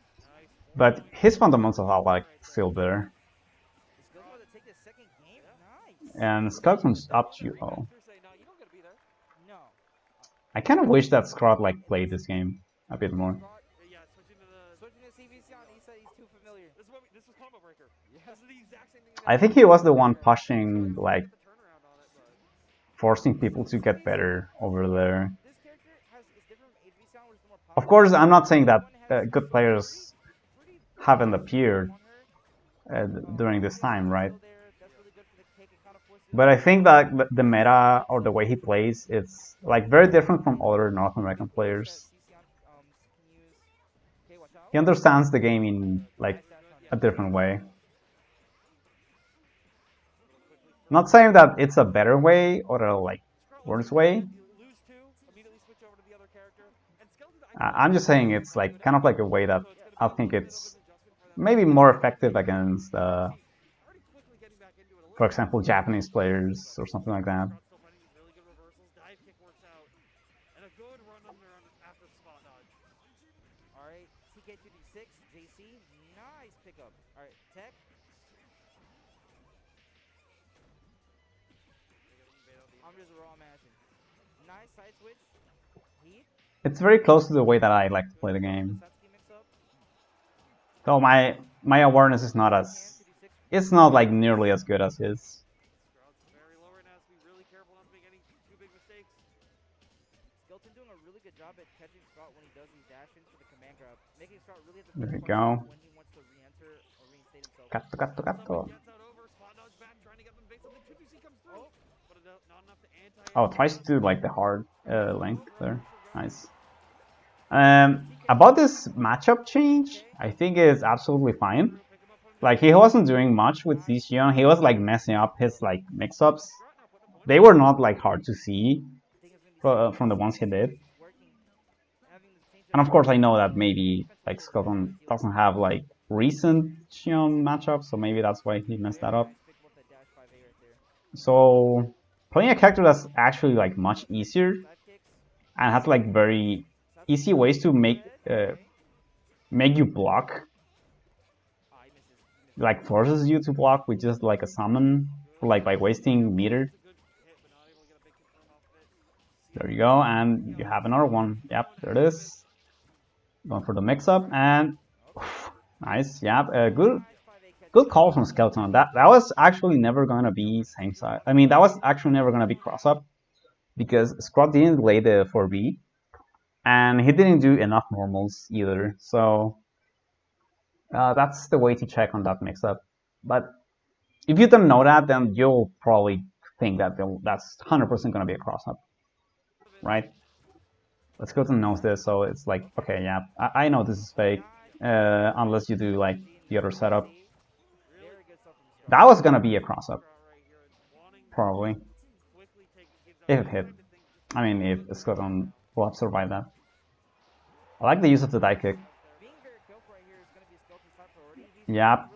But his fundamentals are like still there. And Skelton's up to you. Oh. I kind of wish that Scott like played this game a bit more. I think he was the one pushing, like, forcing people to get better over there. Of course, I'm not saying that good players haven't appeared during this time, right? But I think that the meta or the way he plays is like very different from other North American players. He understands the game in like a different way. Not saying that it's a better way or a like worse way. I'm just saying it's like kind of like a way that I think it's maybe more effective against for example, Japanese players or something like that. Alright, TK2D6, JC, nice pickup. Alright, Tech. I'm just raw mashing. Nice side switch. Heat. It's very close to the way that I like to play the game. So my awareness is not as... It's not like nearly as good as his. Skelton doing a really good job at catching Scott when he does these dash-ins for the command grab, making Scott really have to there we go. when he wants to re-enter or reinstate himself. Katto. Oh, tries to do like the hard length there. Nice. About this matchup change, I think it's absolutely fine. Like, he wasn't doing much with Sishion. He was like messing up his like mix-ups. They were not like hard to see from the ones he did. And of course I know that maybe like Scotland doesn't have like recent Shion matchups, so maybe that's why he messed that up. So playing a character that's actually like much easier and has like very easy ways to make you block, like forces you to block with just like a summon, or like by wasting meter. There you go, and you have another one. Yep, there it is. Going for the mix-up, and nice. Yep, good call from Skeleton. That was actually never gonna be same side. I mean, that was actually never gonna be cross-up because Scott didn't lay the 4B, and he didn't do enough normals either. So that's the way to check on that mix-up. But if you don't know that, then you'll probably think that that's 100% gonna be a cross-up, right? But Skeleton knows this, so it's like, okay, yeah, I know this is fake, unless you do like the other setup. That was gonna be a cross-up, probably, if it hit. I mean, if Skeleton will have survived that. I like the use of the die kick. Yep,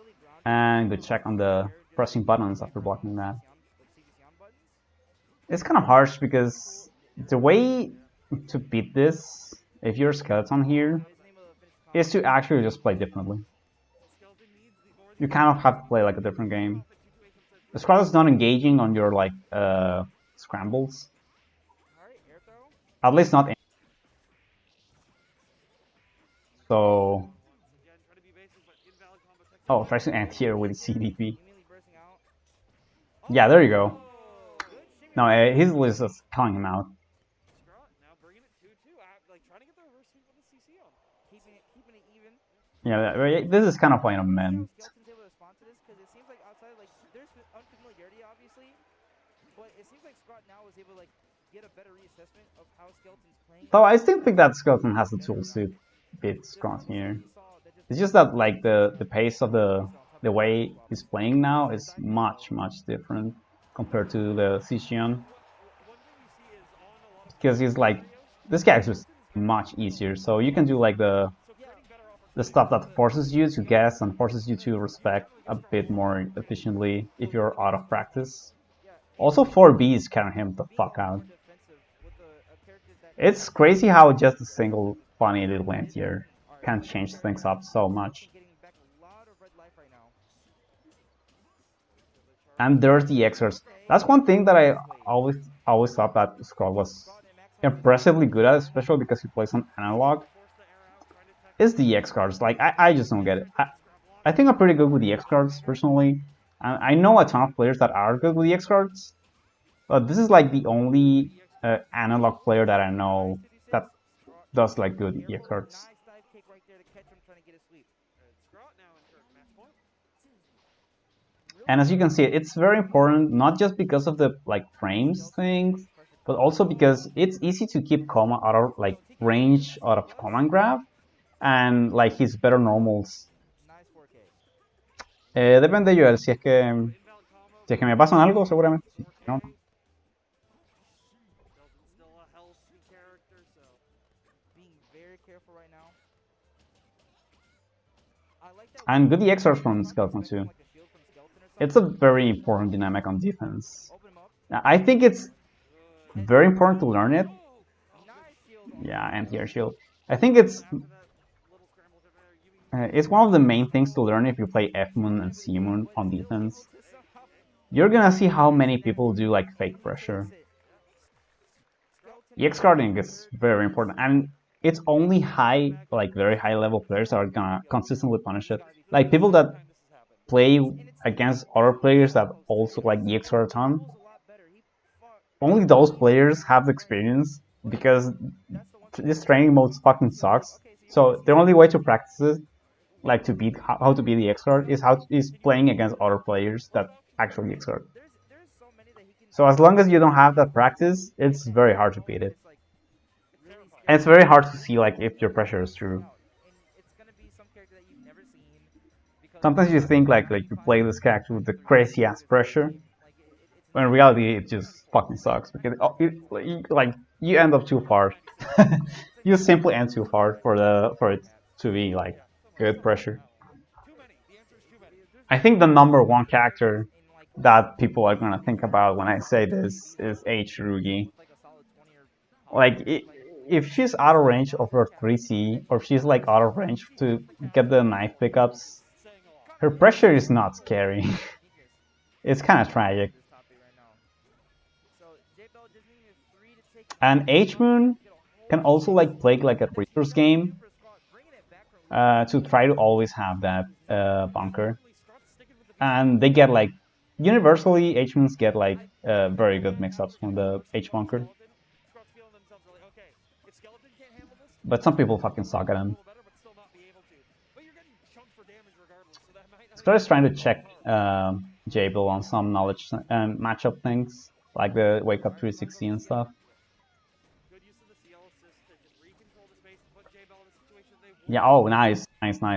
and good check on the pressing buttons after blocking that. It's kind of harsh because the way to beat this, if you're Skeleton here, is to actually just play differently. You kind of have to play like a different game. The Scrap is not engaging on your like scrambles. At least not. So. Oh, fresh anti-air with CDP. Yeah, there you go. No, his list is calling him out. Yeah, this is kind of like a man. But it seems like Scott now is able to like get a better reassessment of how Skeleton's playing. So I still think that Skeleton has the tools to beat Scott here. It's just that like the pace of the way he's playing now is much different compared to the Sixion. Because he's like, this guy is just much easier. So you can do like the stuff that forces you to guess and forces you to respect a bit more efficiently if you're out of practice. Also 4Bs can him the fuck out. It's crazy how just a single funny little anti-air can change things up so much. And there's the X-Guards. That's one thing that I always thought that Scott was impressively good at, especially because he plays on analog. Is the X-Guards. Like, I just don't get it. I think I'm pretty good with the X-Guards, personally. I know a ton of players that are good with the X-Guards, but this is like the only analog player that I know that does like good X-Guards. And as you can see, it's very important, not just because of the like frames things, but also because it's easy to keep Koma out of like range out of command grab, and like his better normals. Depende de yo, si es que me pasan algo, seguramente. No. And good EXRs from Skeleton too. It's a very important dynamic on defense. I think it's very important to learn it. Yeah, anti-air shield. I think it's one of the main things to learn if you play F-Moon and C-Moon on defense. You're gonna see how many people do like fake pressure. EX guarding is very important, and it's only very high level players that are gonna consistently punish it. Like people that play against other players that also like EX guard a ton, only those players have the experience, because this training mode fucking sucks. So the only way to practice it, like to beat how to beat the EX guard, is playing against other players that actually EX guard. So as long as you don't have that practice, it's very hard to beat it. And it's very hard to see like if your pressure is true. Sometimes you think like you play this character with the crazy ass pressure, when in reality it just fucking sucks, because you end up too far. You simply end too far for it to be like good pressure. I think the number one character that people are gonna think about when I say this is Rugi. Like, if she's out of range of her 3C, or she's like out of range to get the knife pickups, her pressure is not scary. It's kind of tragic. And H-Moon can also like play like a resource game to try to always have that bunker. And they get like, universally H-Moons get like very good mix-ups from the H-Bunker. But some people fucking suck at them. Scott is trying to check J-Bill on some knowledge and matchup things, like the Wake Up 360 and stuff. Yeah, oh, nice. That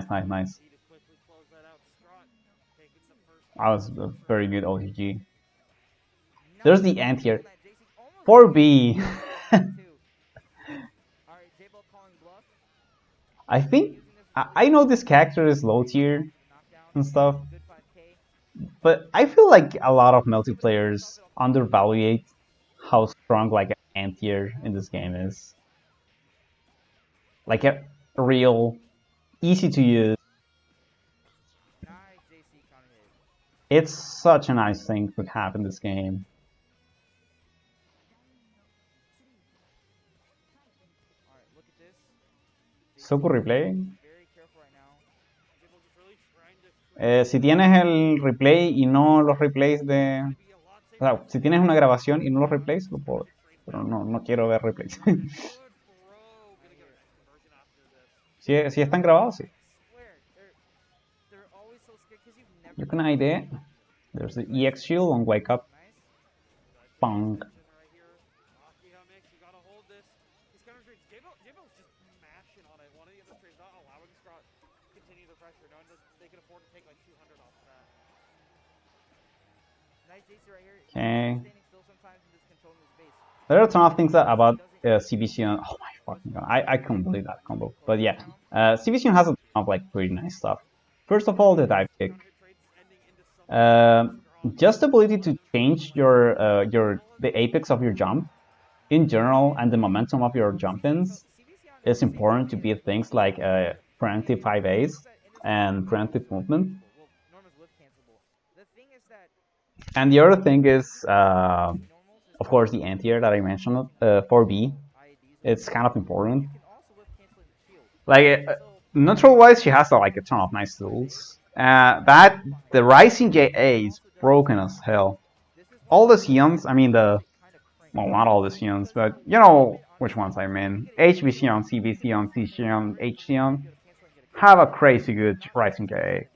was a very good OTG. There's the ant here. 4B! I think, I know this character is low tier and stuff, but I feel like a lot of multiplayers undervalue how strong like an ant tier in this game is. Like a real, easy to use. It's such a nice thing to have in this game. Soku replay. Si tienes el replay y no los replays de... O sea, si tienes una grabación y no los replays, lo puedo ver. Pero no quiero ver replays. Si están grabados, sí. You can ID. There's the EX shield on Wake Up. Bonk. Right here. Yeah, Mix, you gotta hold this. These counter trades, J-Bell's just mashing on it. One of the other trades not allowing Scott to continue the pressure, knowing that they can afford to take like 200 off of that. Nice Jason right here. Okay. Standing still sometimes and just controlling the space. There are a ton of things about CBCN. Oh my fucking god, I couldn't believe that combo. But yeah, CBCN has a ton of like pretty nice stuff. First of all, the dive kick. Just the ability to change the apex of your jump in general and the momentum of your jump ins is important to beat things like preemptive 5As and preemptive movement. And the other thing is, of course, the anti-air that I mentioned, 4B. It's kind of important. Like, neutral-wise, she has like a ton of nice tools. The Rising JA is broken as hell. All the Sions, I mean well, not all the Sions, but you know which ones I mean. HB Sion, CB Sion, C Sion, H Sion have a crazy good Rising JA.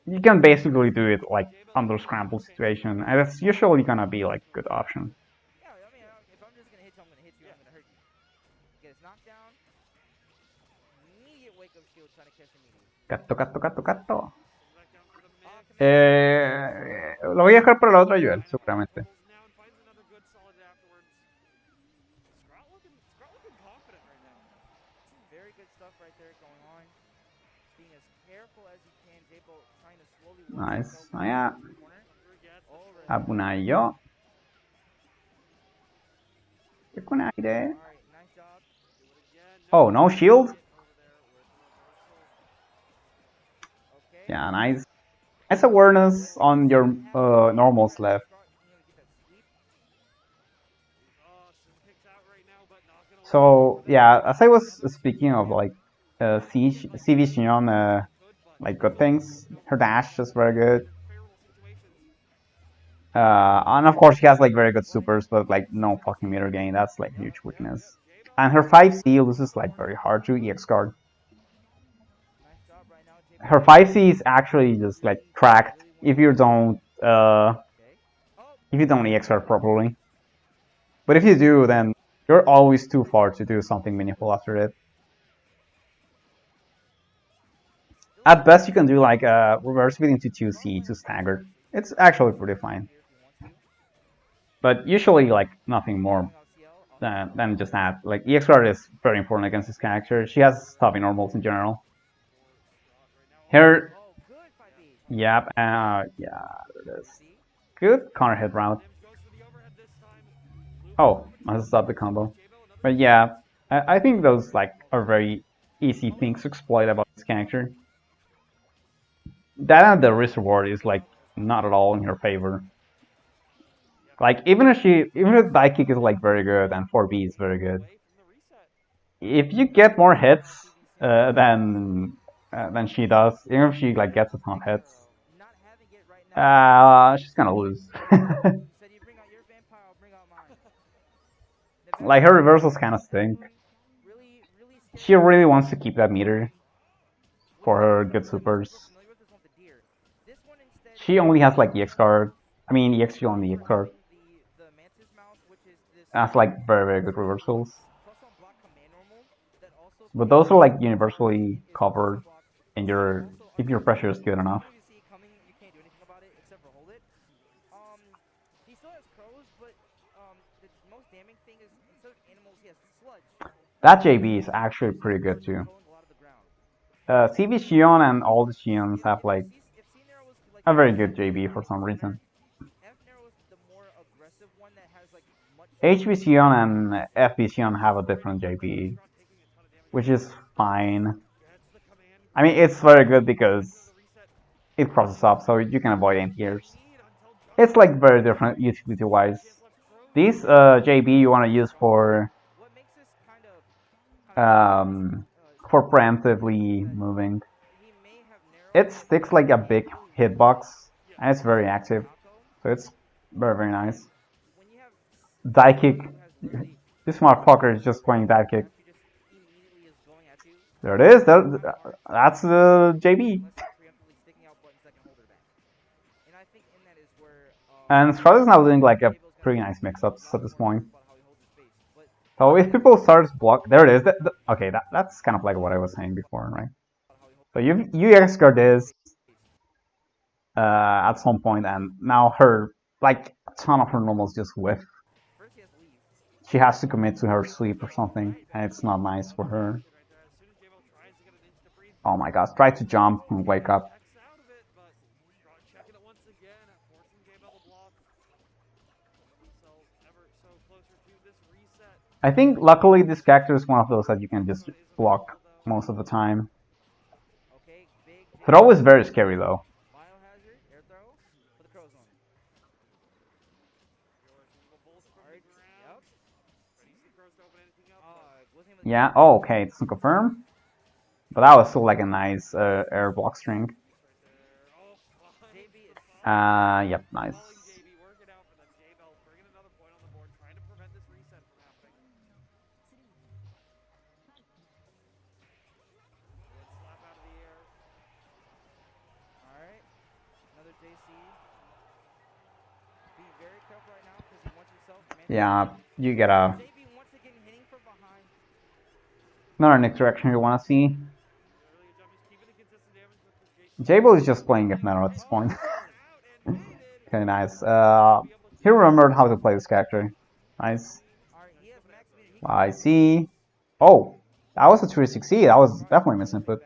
You can basically do it like under scramble situation, and it's usually gonna be like a good option. Yeah, I mean, if I'm just gonna hit you, I'm gonna hit you, I'm gonna hurt you. Get his knockdown. Immediate wake up shield trying to catch immediate. Cato. Lo voy a dejar para la otra duel, seguramente. Very good stuff right there going on. Being as careful as you can, J-Bo trying to slowly Nice. Naya. Abunayo. Oh, no shield? Yeah, nice. Nice awareness on your normals left. So yeah, as I was speaking of like CV Shion, like good things, her dash is very good. And of course she has like very good supers, but like no fucking meter gain. That's like huge weakness. And her 5C loses like very hard to EX card. Her 5C is actually just like cracked if you don't EX card properly. But if you do, then you're always too far to do something meaningful after it. At best, you can do like a reverse speed into 2C to stagger. It's actually pretty fine. But usually, like, nothing more than just that. Like, EX card is very important against this character. She has tough normals in general. Her... Yep, yeah, there it is. Good counter hit route. Oh, I just stopped the combo. But yeah, I think those like are very easy things to exploit about this character. That and the risk reward is like not at all in her favor. Like even if die kick is like very good and 4B is very good, if you get more hits than she does, even if she like gets a ton of hits, she's gonna lose. Like her reversals kind of stink. She really wants to keep that meter for her good supers. She only has like EX card. I mean EXP on the EX card. That's like very good reversals. But those are like universally covered in if your pressure is good enough. That JB is actually pretty good too. CV Shion and all the Shions have like a very good JB for some reason. HB Shion and FB Shion have a different JB, which is fine. I mean, it's very good because it crosses up, so you can avoid anti-airs. It's like very different utility-wise. This JB you want to use for preemptively moving. It sticks like a big hitbox, and it's very active, so it's very nice. Die kick. This motherfucker is just playing die kick. There it is. That's the JB. is where. And Strad is now doing like a pretty nice mix-ups at this point. So if people start block, there it is. Okay, that's kind of like what I was saying before, right? So you X-guard this at some point, and now her like a ton of her normals just whiff. She has to commit to her sweep or something, and it's not nice for her. Oh my gosh, try to jump and wake up. I think luckily this character is one of those that you can just block most of the time. Throw is very scary though. Yeah, oh okay, it doesn't confirm. But that was still like a nice air block string. Yep, nice. Yeah, you get a another next direction you want to see. Jabo is just playing F meta at this point. Okay, nice. He remembered how to play this character. Nice. I see. Oh, that was a 360. That was definitely misinput.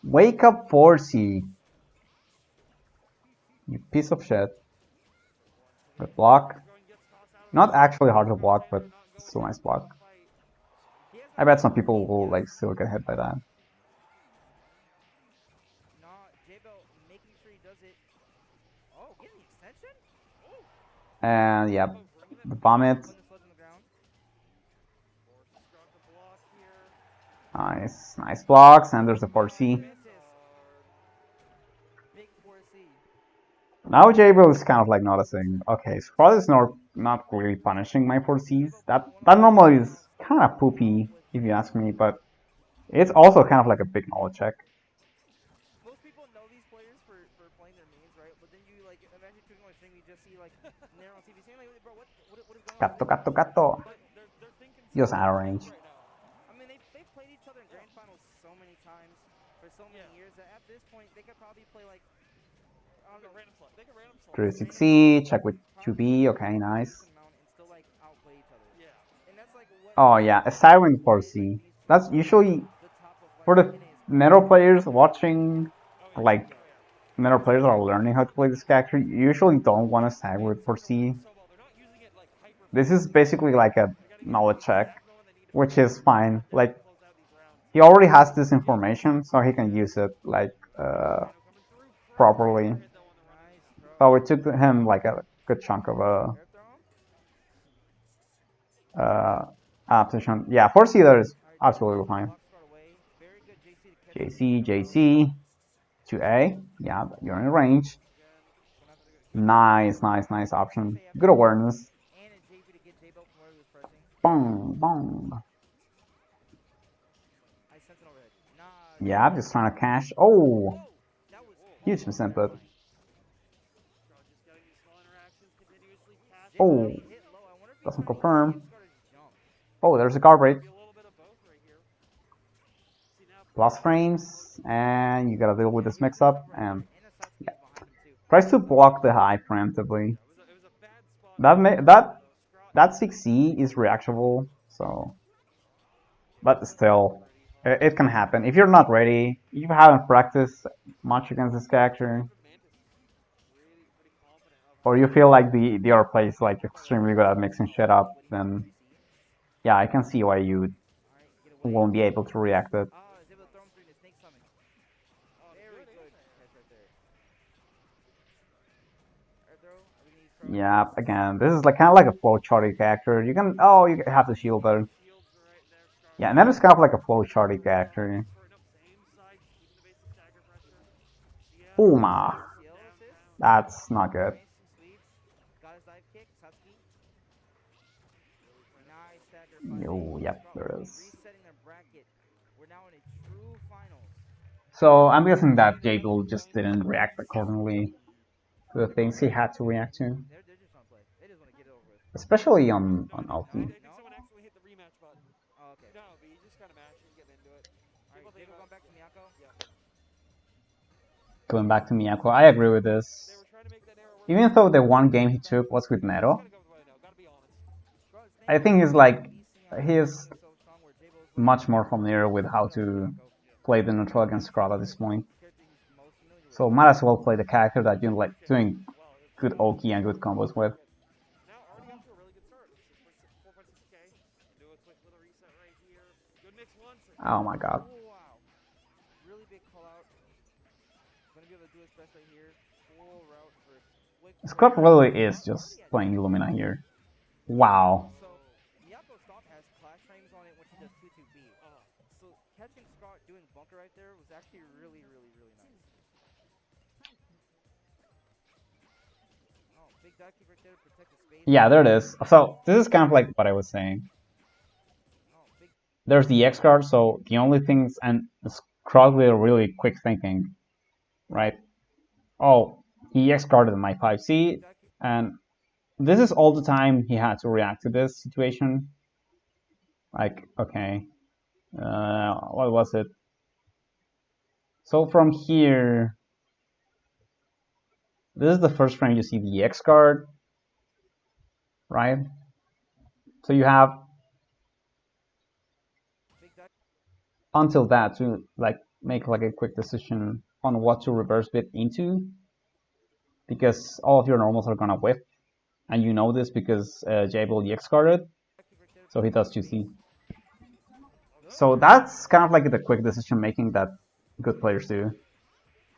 Wake up 4C. You piece of shit. Good block. Not actually hard to block, but still nice block. I bet some people will like still get hit by that. And yep, the vomit. Nice blocks, and there's the 4C. Now Jabil is kind of like noticing, okay, Scroll is not really punishing my 4Cs. That normally is kind of poopy, if you ask me, but it's also kind of like a big knowledge check. Most people know these players for playing their mains, right? But then you like imagine clicking on a string, you just see like they're on TV saying like, bro, what is going on? Gato. Just out of range. I mean, they played each other in grand finals so many times for so many years that at this point they could probably play like. 360, check with 2B, okay, nice. Oh yeah, a Siren 4C. That's usually, for the meta players watching, like, meta players are learning how to play this character, you usually don't want to stag with 4C. This is basically like a knowledge check, which is fine. Like, he already has this information, so he can use it, like, properly. So it took him like a good chunk of adaptation. Yeah, 4C there is absolutely fine. JC, 2A. Yeah, you're in range. Nice option. Good awareness. Bong. Yeah, just trying to cash. Oh, huge misinput. Oh, doesn't confirm. Oh, there's a guard break. Lost frames, and you gotta deal with this mix-up, and yeah. Tries to block the high preemptively. That 6C is reactionable, so... But still, it can happen. If you're not ready, if you haven't practiced much against this character, or you feel like the other player is like extremely good at mixing shit up, then yeah, I can see why you won't be able to react it. Yeah, again, this is like kind of like a flowcharty character. You have the shield there. Yeah, and then it's kind of like a flowcharty character. Uma. That's not good. Oh, yep, there is. So I'm guessing that Jable just didn't react accordingly to the things he had to react to. They're just trying to play. They just want to get it over with. Especially on I ulti. think someone accidentally hit the rematch button. Oh, okay. No, but you just kind of mashing, getting into it. Alright, Jable going back to Miyako? Yeah. Going back to Miyako, I agree with this. They were trying to make that error work. Even though the one game he took was with Neto, Gotta go with what I know. Gotta be honest. I think he's much more familiar with how to play the neutral against Scrub at this point. So might as well play the character that you're like doing good Oki and good combos with. Now already off to a really good start. 4.6k. Do a quick little reset right here. Good mix once. Oh my god. Oh, wow. Really big call out. Gonna be able to do his best right here. Full route for quick. Scrub really is just playing Illumina here. Wow. So, Miyako Stop has clash frames on it when she does 2-2B. So, catching Scott doing bunker right there was actually really, really, really nice. Oh, big dive kick right there to protect the space. Yeah, there it is. So this is kind of like what I was saying. Oh, big. There's the X card, so the only things, and Scrub with really quick thinking, right? Oh, he X carded my 5C, and this is all the time he had to react to this situation. Like, okay, what was it? So from here, this is the first frame you see the X card, right? So you have until that to like make like a quick decision on what to reverse bit into, because all of your normals are gonna whiff, and you know this because Jable EX carded, so he does 2C. So that's kind of like the quick decision making that good players do.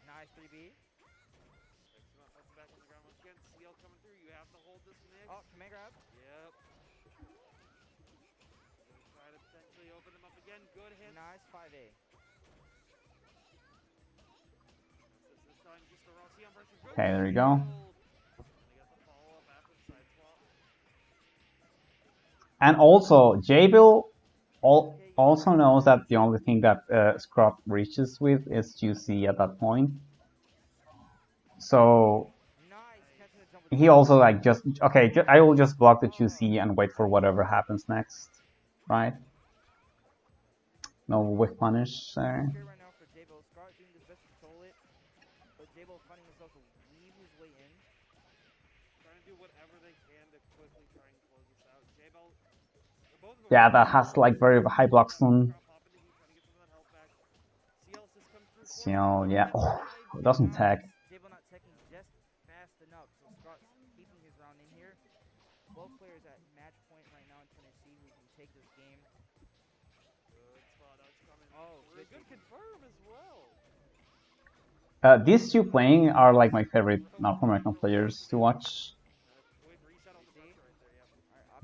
Nice 3B. Back on the ground once again. CL coming through. You have to hold this mix. Oh, command grab. Yep. Try to potentially open them up again. Good hit. Nice 5A. This time just the raw CM pressure. Good. Okay, there you go. And they got the follow-up after the side swap. And also, Jable also knows that the only thing that Scrub reaches with is juicy at that point. So Nice catching the jump with he also like just okay. I will just block the juicy and wait for whatever happens next, right? No whiff punish there. here right now for Jabo. Scott doing his best to control it, but Jabo finding himself to weave his way in. Trying to do whatever they can to quickly try and close this out. J-Bell, they're both going Yeah, that has like very high block stun. pop into heat, trying to get some of that health back. CL just comes through. So yeah, oh, it doesn't tag. Jabo not checking just fast enough, so Scott's keeping his round in here. Both players at match point right now and trying to see who can take this game. Good spot outs coming. Oh, Good confirm as well. These two playing are like my favorite North American players to watch. Wait, reset on the pressure right there,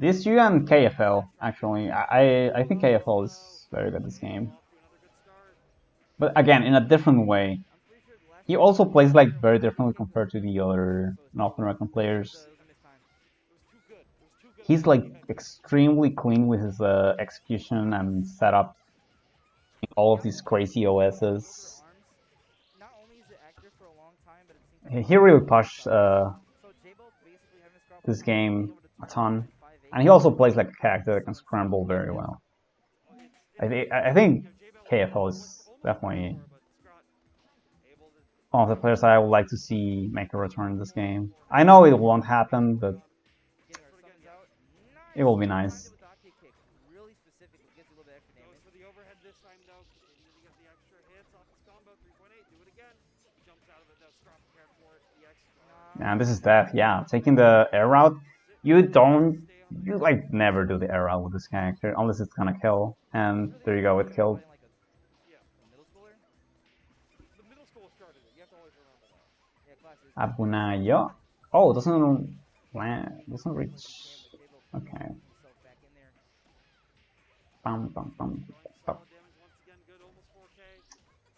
yeah. These two and KFL actually. I think KFL is very good this game, Off to another good start. but again in a different way. I'm pretty sure the last He also plays like very differently compared to the other North American players. it was a missed time. It was too good. It was too good. He's like extremely clean with his execution and setup. All of these crazy OSs. Arms. Not only is it accurate for a long time, but it seems He really pushed so Jabo basically having Scott this game a ton, and he also plays like a character that can scramble very well. I think KFL is definitely one of the players I would like to see make a return in this game. I know it won't happen, but getting our summons out. it will be nice. With the hockey kick. Really specific, it gives a little bit extra Goes damage. for the overhead this time though. Continue to get the extra hits off his combo. 3.8. Do it again. Jumps out of it though. Scrap prepared for it. The extra. And this is death, yeah. Taking the air route, you like never do the air route with this character unless it's gonna kill. And there you go, it killed. Playing like a middle schooler? The middle school started it. You have to always remember that. Yeah, classes. Abunayo. Oh, doesn't land, doesn't reach. Okay. Himself back in there. Bum, bum, bum, bum. Solid damage once again. Good. Almost 4k.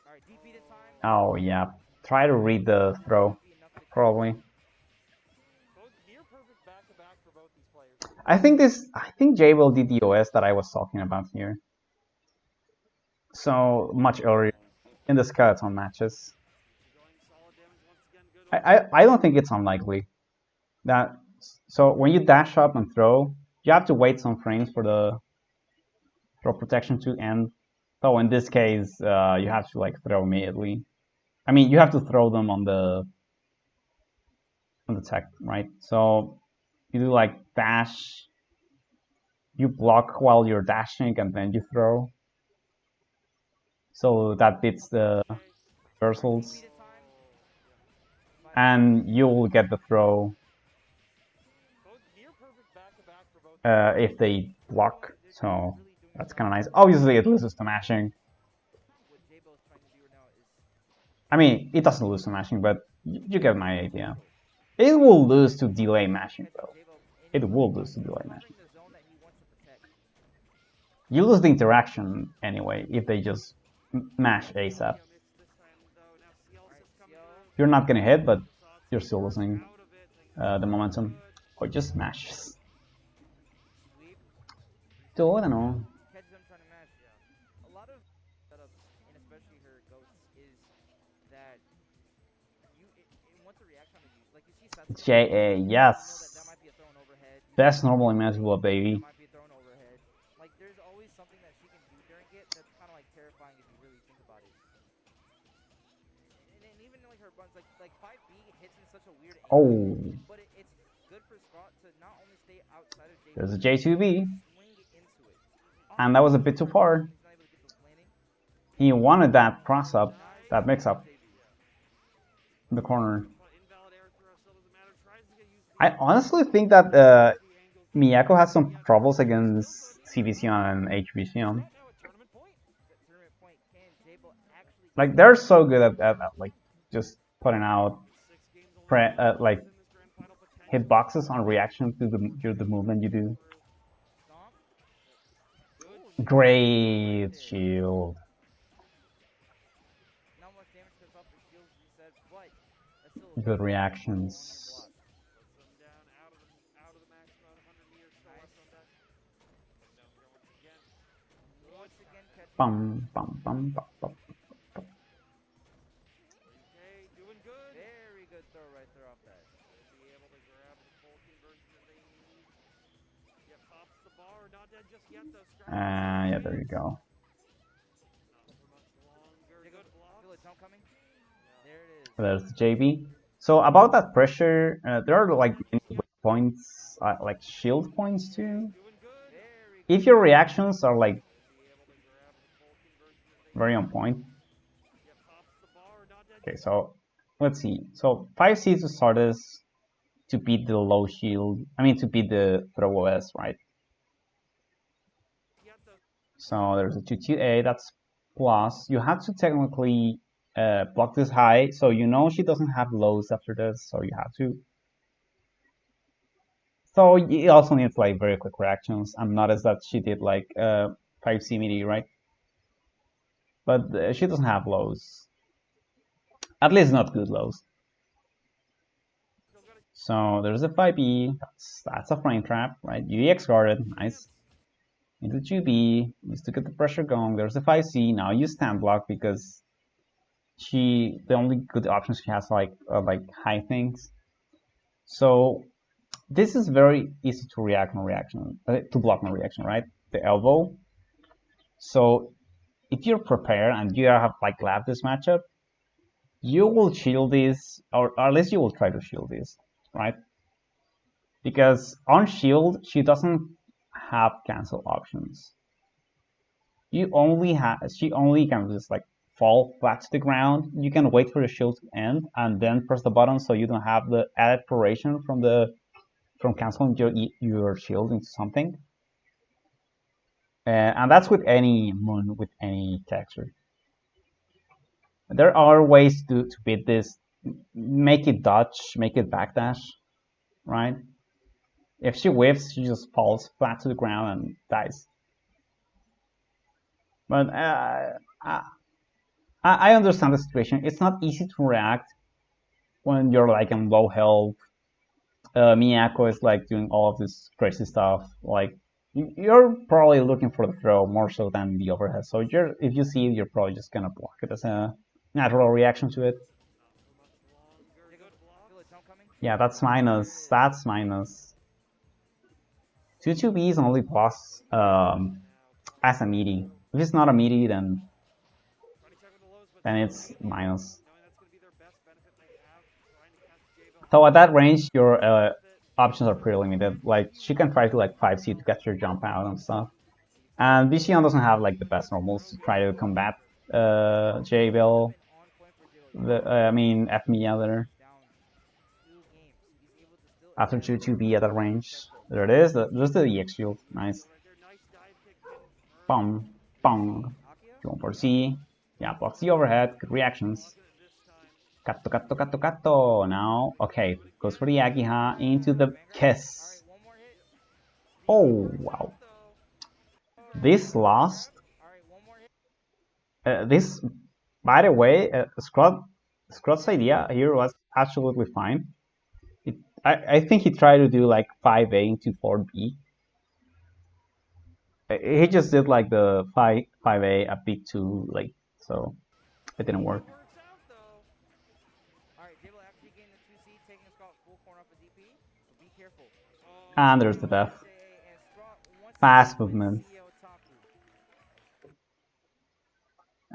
Alright, DP this time. Oh yeah. Try to read the throw, probably. Both near perfect back to back for both these players. I think Jay will did the OS that I was talking about here. So much earlier in the skeleton matches. Going solid damage once again. Good. I don't think it's unlikely that. So when you dash up and throw, you have to wait some frames for the throw protection to end. So in this case, you have to like throw immediately. I mean, you have to throw them on the tech, right? So you do like dash, you block while you're dashing, and then you throw. So that beats the reversals, and you'll get the throw if they block. So that's kind of nice. Obviously, it loses to mashing. I mean, it doesn't lose to mashing, but you get my idea. It will lose to delay mashing, though. It will lose to delay mashing. You lose the interaction anyway if they just mash ASAP. You're not gonna hit, but you're still losing the momentum. Or just mashes. I don't know. JA, yes. Best normal imaginable, baby. Like, there's always something that she can do during it that's kind of like terrifying if you really think about it. And even like her buns, like 5B hits in such a weird angle, but it's good for Scott to not only stay outside of J2B, there's a J2B, swing into it. And that was a bit too far. He wanted that cross up, that mix up in the corner. I honestly think that Miyako has some troubles against CBC and HBC. Like, they're so good at like just putting out like hitboxes on reaction to the movement you do. Great shield. Good reactions. Bum bum bum bum bum. Doing good. Very good throw right there off that. Be able to grab the full conversion if they need. Yeah, pops the bar. Not dead just yet though. Yeah, there you go. There's the JB. So about that pressure, there are like points, like shield points too. If your reactions are like very on point. Okay, so let's see. So 5C to start us to beat the low shield. I mean, to beat the throw OS, right? So there's a 2-2A, that's plus. You have to technically block this high, so you know she doesn't have lows after this, so you have to. So it also needs like very quick reactions. And notice that she did like 5C midi, right? But she doesn't have lows. At least not good lows. So there's a 5B, that's a frame trap, right? You EX guarded, nice. Into 2B, used to get the pressure going. There's a 5C, now you stand block because the only good options she has like high things. So this is very easy to react on reaction, to block my reaction, right? The elbow. So if you're prepared and you have like grabbed this matchup, you will shield this, or at least you will try to shield this, right? Because on shield, she doesn't have cancel options. She only can just like fall flat to the ground. You can wait for the shield to end and then press the button so you don't have the added duration from canceling your shield into something. And that's with any moon, with any texture. There are ways to beat this. Make it dodge, make it backdash, right? If she whiffs, she just falls flat to the ground and dies. But I understand the situation. It's not easy to react when you're like in low health. Miyako is like doing all of this crazy stuff, like you're probably looking for the throw more so than the overhead. So if you see it, you're probably just gonna block it as a natural reaction to it. Yeah, that's minus. That's minus. 2-2B is only plus as a meaty. If it's not a meaty, then it's minus. So at that range, your options are pretty limited. Like, she can try to like 5C to get your jump out and stuff. And Vision doesn't have like the best normals to try to combat J-Bill. I mean F-Mia there. After 2-2B at that range. There it is. There's the EX shield. Nice. Bum. Bong. Going for C. Yeah, blocks the overhead. Good reactions. Kato, kato, kato, kato. Now, okay. Goes for the Agiha into the kiss. Oh, wow. This last. This, by the way, Scrod's idea here was absolutely fine. I think he tried to do like 5A into 4B. He just did like the 5A a bit too late, so it didn't work. And there's the death. Fast movement.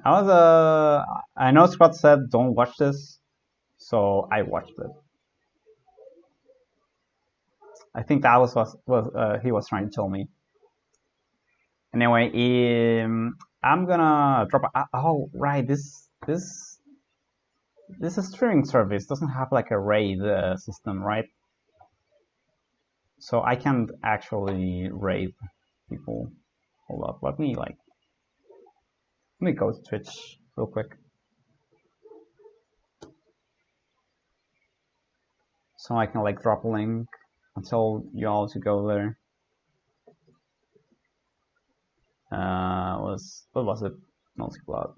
I know Scott said don't watch this, so I watched it. I think that was what he was trying to tell me. Anyway, I'm gonna drop. Oh, right, this streaming service doesn't have like a raid system, right? So I can't actually raid people. Hold up, let me go to Twitch real quick. So I can like drop a link and tell you all to go there. What was it? Multi-blood.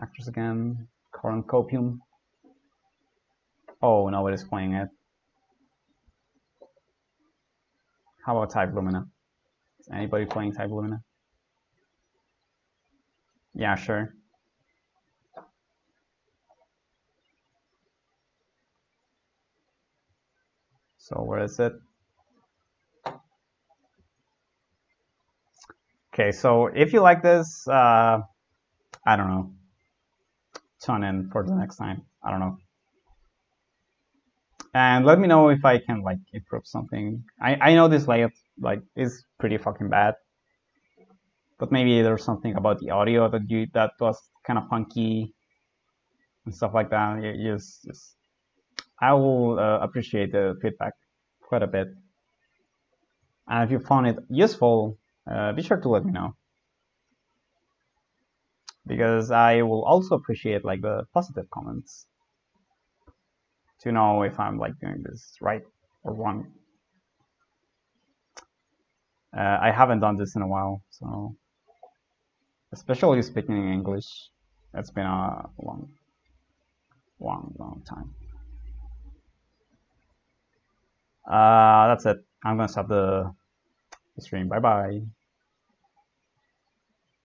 Actors again. Cornucopium. Oh, nobody's playing it. How about Type Lumina? Is anybody playing Type Lumina? Yeah, sure. So where is it? Okay, so if you like this, I don't know, tune in for the next time. I don't know. And let me know if I can like improve something. I know this layout like is pretty fucking bad, but maybe there's something about the audio that was kind of funky and stuff like that. I will appreciate the feedback quite a bit. And if you found it useful, be sure to let me know, because I will also appreciate like the positive comments to know if I'm like doing this right or wrong. I haven't done this in a while, so especially speaking in English, it's been a long time. That's it. I'm gonna stop the stream. Bye bye.